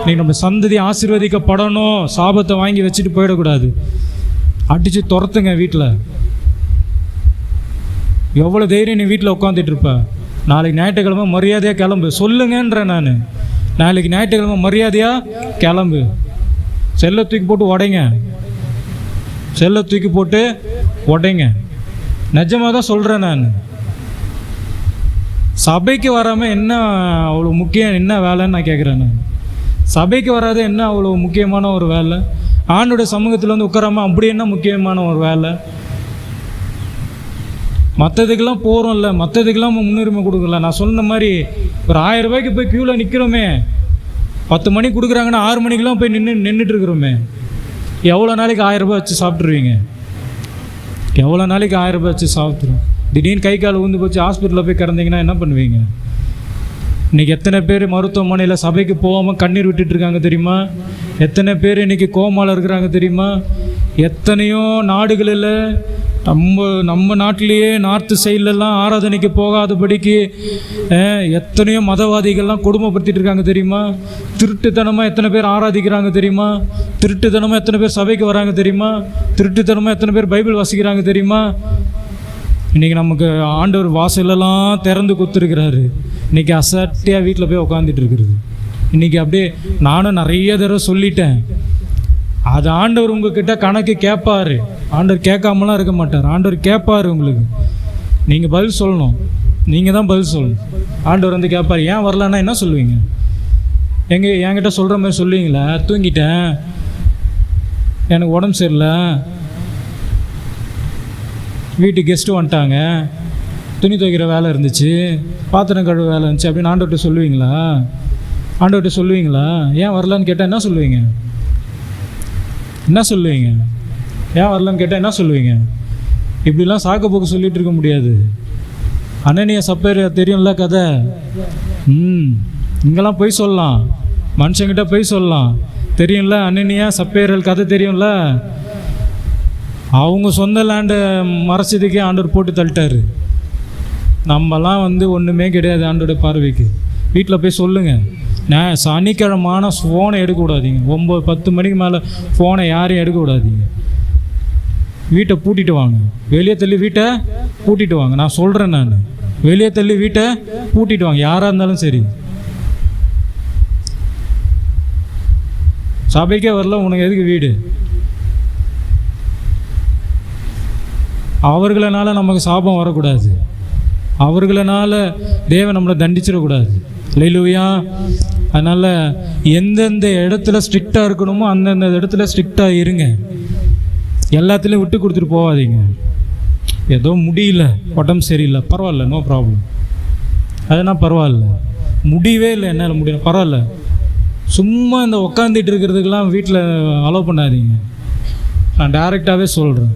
நீ நம்ம சந்ததி ஆசீர்வதிக்கப்படணும். சாபத்தை வாங்கி வச்சுட்டு போயிடக்கூடாது. அடித்து துரத்துங்க வீட்டில். எவ்வளோ தைரியம் நீ வீட்டில் உட்காந்துட்டு இருப்ப? நாளைக்கு ஞாயிற்றுக்கிழமை மரியாதையாக கிளம்பு சொல்லுங்கன்றேன் நான். நாளைக்கு ஞாயிற்றுக்கிழமை மரியாதையாக கிளம்பு. செல்லை தூக்கி போட்டு உடைங்க, செல்லை தூக்கி போட்டு உடைங்க. நிஜமாக தான் சொல்கிறேன் நான். சபைக்கு வராமல் என்ன அவ்வளோ முக்கியம், என்ன வேலைன்னு நான் கேட்குறேன். நான் சபைக்கு வராத என்ன அவ்வளோ முக்கியமான ஒரு வேலை? ஆண்டோட சமூகத்தில் வந்து உட்காராமல் அப்படி என்ன முக்கியமான ஒரு வேலை? மற்றதுக்கெல்லாம் போகிறோம்ல, மற்றதுக்கெல்லாம் முன்னுரிமை கொடுக்கல. நான் சொன்ன மாதிரி ஒரு 1000 ரூபாய்க்கு போய் க்யூவில் நிற்கிறோமே, 10 மணிக்கு கொடுக்குறாங்கன்னா 6 மணிக்கெலாம் போய் நின்றுட்டு இருக்கிறோமே. எவ்வளோ நாளைக்கு 1000 ரூபாய் வச்சு சாப்பிட்ருவீங்க? எவ்வளோ நாளைக்கு 1000 ரூபாய் வச்சு சாப்பிட்ருவோம்? திடீர்னு கை கால் ஊந்து போச்சு ஹாஸ்பிட்டலில் போய் கிடந்தீங்கன்னா என்ன பண்ணுவீங்க? இன்றைக்கி எத்தனை பேர் மருத்துவமனையில் சபைக்கு போகாமல் கண்ணீர் விட்டுட்ருக்காங்க தெரியுமா? எத்தனை பேர் இன்றைக்கி கோமாவில் இருக்கிறாங்க தெரியுமா? எத்தனையோ நாடுகளில் நம்ம நாட்டிலேயே நார்த்து சைட்லலாம் ஆராதனைக்கு போகாதபடிக்கு எத்தனையோ மதவாதிகள்லாம் கொடுமைப்படுத்திட்டு இருக்காங்க தெரியுமா? திருட்டுத்தனமாக எத்தனை பேர் ஆராதிக்கிறாங்க தெரியுமா? திருட்டுத்தனமாக எத்தனை பேர் சபைக்கு வராங்க தெரியுமா? திருட்டுத்தனமாக எத்தனை பேர் பைபிள் வாசிக்கிறாங்க தெரியுமா? இன்றைக்கி நமக்கு ஆண்டவர் வாசலெல்லாம் திறந்து கொடுத்துருக்கிறாரு. இன்றைக்கி அசட்டியாக வீட்டில் போய் உட்காந்துட்டு இருக்கிறது. இன்றைக்கி அப்படியே நானும் நிறைய தடவை சொல்லிட்டேன். அது ஆண்டவர் உங்ககிட்ட கணக்கு கேட்பார். ஆண்டவர் கேட்காமலாம் இருக்க மாட்டார். ஆண்டவர் கேட்பார் உங்களுக்கு. நீங்கள் பதில் சொல்லணும். நீங்கள் தான் பதில் சொல்லணும். ஆண்டவர் வந்து கேட்பார். ஏன் வரலன்னா என்ன சொல்லுவீங்க? என்கிட்ட சொல்கிற மாதிரி சொல்லுவீங்களா? தூங்கிட்டேன், எனக்கு உடம்பு சரியில்லை, வீட்டுக்கு கெஸ்ட்டு வந்துட்டாங்க, துணி துவைக்கிற வேலை இருந்துச்சு, பாத்திரம் கழுவ வேலை இருந்துச்சு அப்படின்னு ஆண்டவர்கிட்ட சொல்லுவீங்களா? ஆண்டவர்கிட்ட சொல்லுவீங்களா? ஏன் வரலான்னு கேட்டால் என்ன சொல்லுவீங்க? என்ன சொல்லுவீங்க? ஏன் வரலன்னு கேட்டால் என்ன சொல்லுவீங்க? இப்படிலாம் சாக்கு போக்கு சொல்லிகிட்டு இருக்க முடியாது. அனனியா சப்பேர் தெரியும்ல கதை. இங்கெல்லாம் போய் சொல்லலாம், மனுஷங்கிட்ட போய் சொல்லலாம். தெரியும்ல அனனியா சப்பேரல் கதை தெரியும்ல. அவங்க சொந்த லேண்டை மறைச்சதுக்கே ஆண்டவர் போட்டு தள்ளிட்டாரு. நம்மலாம் வந்து ஒன்றுமே கிடையாது ஆண்டோட பார்வைக்கு. வீட்டில் போய் சொல்லுங்கள். நான் சனிக்கிழமான ஃபோனை எடுக்கக்கூடாதீங்க. 9-10 மணிக்கு மேலே ஃபோனை யாரையும் எடுக்கக்கூடாதீங்க. வீட்டை பூட்டிட்டு வாங்க. வெளியே தள்ளி வீட்டை பூட்டிட்டு வாங்க. நான் சொல்கிறேன், நான் வெளியே தள்ளி வீட்டை பூட்டிட்டு வாங்க, யாராக இருந்தாலும் சரி. சபைக்கே வரல, உனக்கு எதுக்கு வீடு? அவர்களால் நமக்கு சாபம் வரக்கூடாது. அவர்களால் தேவன் நம்மளை தண்டிச்சிடக்கூடாது. அல்லேலூயா. அதனால் எந்தெந்த இடத்துல ஸ்ட்ரிக்டாக இருக்கணுமோ அந்தந்த இடத்துல ஸ்ட்ரிக்டாக இருங்க. எல்லாத்துலேயும் விட்டு கொடுத்துட்டு போகாதீங்க. ஏதோ முடியல, உடம்பு சரியில்லை, பரவாயில்ல, நோ ப்ராப்ளம். அதனால் பரவாயில்ல, முடியவே இல்லை, என்னால் முடியல, பரவாயில்ல. சும்மா இந்த உக்காந்துட்டு இருக்கிறதுக்கெல்லாம் வீட்டில் அலோவ் பண்ணாதீங்க. நான் டைரெக்டாகவே சொல்கிறேன்,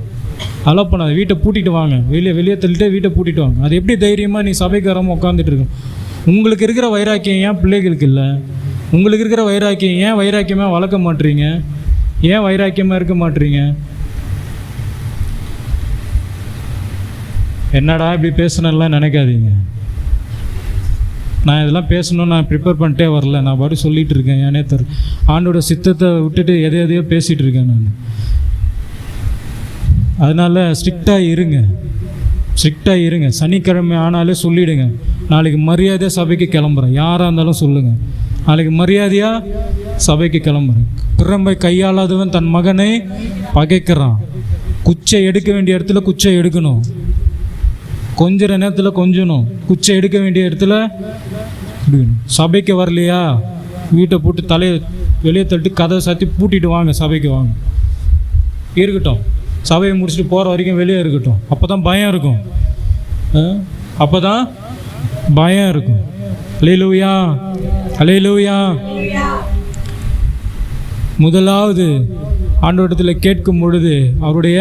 அலோவ் பண்ணாது. வீட்டை பூட்டிட்டு வாங்க. வெளியே தள்ளிட்டு வீட்டை பூட்டிட்டு வாங்க. அது எப்படி தைரியமாக நீ சபைக்கு வராமல் உட்காந்துட்டு இருக்கோம்? உங்களுக்கு இருக்கிற வைராக்கியம் ஏன் பிள்ளைகளுக்கு இல்லை? உங்களுக்கு இருக்கிற வைராக்கியம் ஏன் வைராக்கியமாக வளர்க்க மாட்டீங்க? ஏன் வைராக்கியமாக இருக்க மாட்டீங்க? என்னடா இப்படி பேசணும்லாம் நினைக்காதீங்க. நான் இதெல்லாம் பேசணும்னு நான் ப்ரிப்பேர் பண்ணிட்டே வரல. நான் பாட்டு சொல்லிகிட்டு இருக்கேன். ஏனே ஆண்டோட சித்தத்தை விட்டுட்டு எதையோ பேசிகிட்டு இருக்கேன் நான். அதனால் ஸ்ட்ரிக்டாக இருங்க, ஸ்ட்ரிக்டாக இருங்க. சனிக்கிழமை ஆனாலே சொல்லிவிடுங்க, நாளைக்கு மரியாதையாக சபைக்கு கிளம்புறேன். யாராக இருந்தாலும் சொல்லுங்கள், நாளைக்கு மரியாதையாக சபைக்கு கிளம்புறேன். பிரம்பை கையாளாதவன் தன் மகனை பகைக்கிறான். குச்சை எடுக்க வேண்டிய இடத்துல குச்சை எடுக்கணும், கொஞ்சிற நேரத்தில் கொஞ்சணும், குச்சை எடுக்க வேண்டிய இடத்துல எடுக்கணும். சபைக்கு வரலையா, வீட்டை போட்டு தலையை வெளியே தட்டி கதை சாத்தி பூட்டிட்டு வாங்க. சபைக்கு வாங்க, இருக்கட்டும். சபையை முடிச்சுட்டு போகிற வரைக்கும் வெளியே இருக்கட்டும். அப்போ தான் பயம் இருக்கும், அப்போ தான் பயம் இருக்கும். அல்லேலூயா, அல்லேலூயா. முதலாவது ஆண்டவரிடத்தில் கேட்கும் பொழுது அவருடைய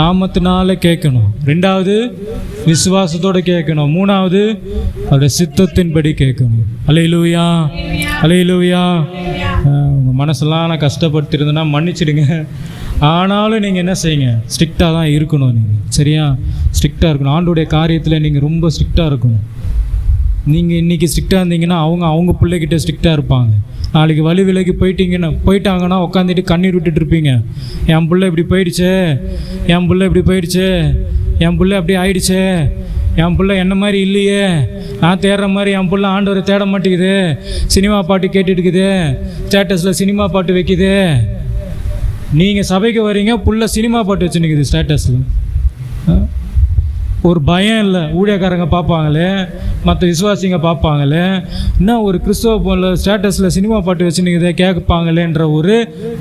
நாமத்தினால கேட்கணும். ரெண்டாவது விசுவாசத்தோடு கேட்கணும். மூணாவது அவருடைய சித்தத்தின்படி கேட்கணும். அல்லேலூயா, அல்லேலூயா. உங்கள் மனசெல்லாம் நான் கஷ்டப்பட்டு இருந்தேன்னா மன்னிச்சிடுங்க. ஆனாலும் நீங்கள் என்ன செய்யுங்க, ஸ்ட்ரிக்டாக தான் இருக்கணும். நீங்கள் சரியா ஸ்ட்ரிக்டாக இருக்கணும். ஆண்டோடைய காரியத்தில் நீங்கள் ரொம்ப ஸ்ட்ரிக்டாக இருக்கணும். நீங்கள் இன்றைக்கி ஸ்ட்ரிக்டாக இருந்தீங்கன்னா அவங்க பிள்ளைகிட்ட ஸ்ட்ரிக்டாக இருப்பாங்க. நாளைக்கு வழி விலகி போயிட்டாங்கன்னா உட்காந்துட்டு கண்ணீர் விட்டுட்டு இருப்பீங்க. என் பிள்ளை இப்படி போயிடுச்சே, என் பிள்ளை இப்படி போயிடுச்சே, என் பிள்ளை அப்படி ஆயிடுச்சே, என் பிள்ளை என்ன மாதிரி இல்லையே, நான் தேடுற மாதிரி என் பிள்ளை ஆண்டவரை தேட மாட்டேங்குது, சினிமா பாட்டு கேட்டுட்டு இருக்குது, ஸ்டேட்டஸில் சினிமா பாட்டு வைக்குது. நீங்கள் சபைக்கு வரீங்க, புள்ள சினிமா பாட்டு வச்சுன்னுக்குது ஸ்டேட்டஸில். ஒரு பயம் இல்லை. ஊழியக்காரங்க பார்ப்பாங்களே, மற்ற விசுவாசிங்க பார்ப்பாங்களே, இன்னும் ஒரு கிறிஸ்தவ போல ஸ்டேட்டஸில் சினிமா பாட்டு வச்சுன்னுக்குதே கேட்பாங்களேன்ற ஒரு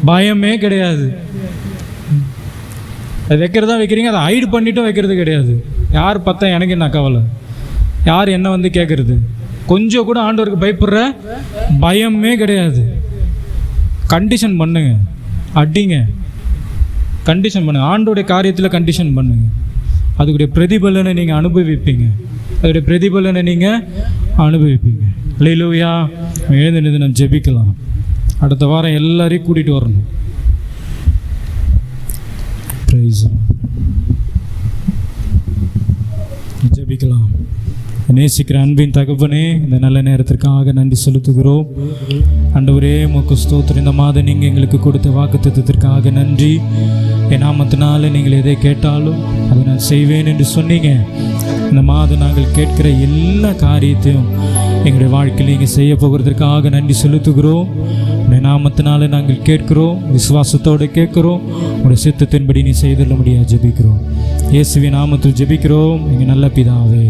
பயமே கிடையாது. அது வைக்கிறதா வைக்கிறீங்க, அதை ஹைடு பண்ணிட்டும் வைக்கிறது கிடையாது. யார் பார்த்தா எனக்கு என்ன கவலை, யார் என்ன வந்து கேட்குறது, கொஞ்சம் கூட ஆண்டவருக்கு பயப்படுற பயமே கிடையாது. கண்டிஷன் பண்ணுங்க, அடிங்க, கண்டிஷன் பண்ணுங்க. ஆண்டோடைய காரியத்தில் கண்டிஷன் பண்ணுங்க. அதுக்குடைய பிரதிபலனை நீங்கள் அனுபவிப்பீங்க. அதோடைய பிரதிபலனை நீங்கள் அனுபவிப்பீங்க. அல்லேலூயா. எழுந்து நம்ம ஜெபிக்கலாம். அடுத்த வாரம் எல்லாரையும் கூட்டிகிட்டு வரணும். ஜெபிக்கலாம். நேசிக்கிற அன்பின் தகப்பனே, இந்த நல்ல நேரத்திற்காக நன்றி செலுத்துகிறோம். ஆண்டவரே, உமக்கு ஸ்தோத்திரம். இந்த மாதம் நீங்கள் எங்களுக்கு கொடுத்த வாக்குத்தத்தத்திற்காக நன்றி. என் நாமத்தினால நீங்கள் எதை கேட்டாலும் அதை நான் செய்வேன் என்று சொன்னீங்க. இந்த மாதம் நாங்கள் கேட்கிற எல்லா காரியத்தையும் எங்களுடைய வாழ்க்கையில் நீங்கள் செய்ய போகிறதற்காக நன்றி செலுத்துகிறோம். உடைய நாமத்தினால நாங்கள் கேட்கிறோம், விசுவாசத்தோடு கேட்கிறோம். உடைய சித்தத்தின்படி நீ செய்துள்ள முடியாது ஜெபிக்கிறோம். இயேசுவின் நாமத்தில் ஜெபிக்கிறோம் எங்கள் நல்ல பிதாவே.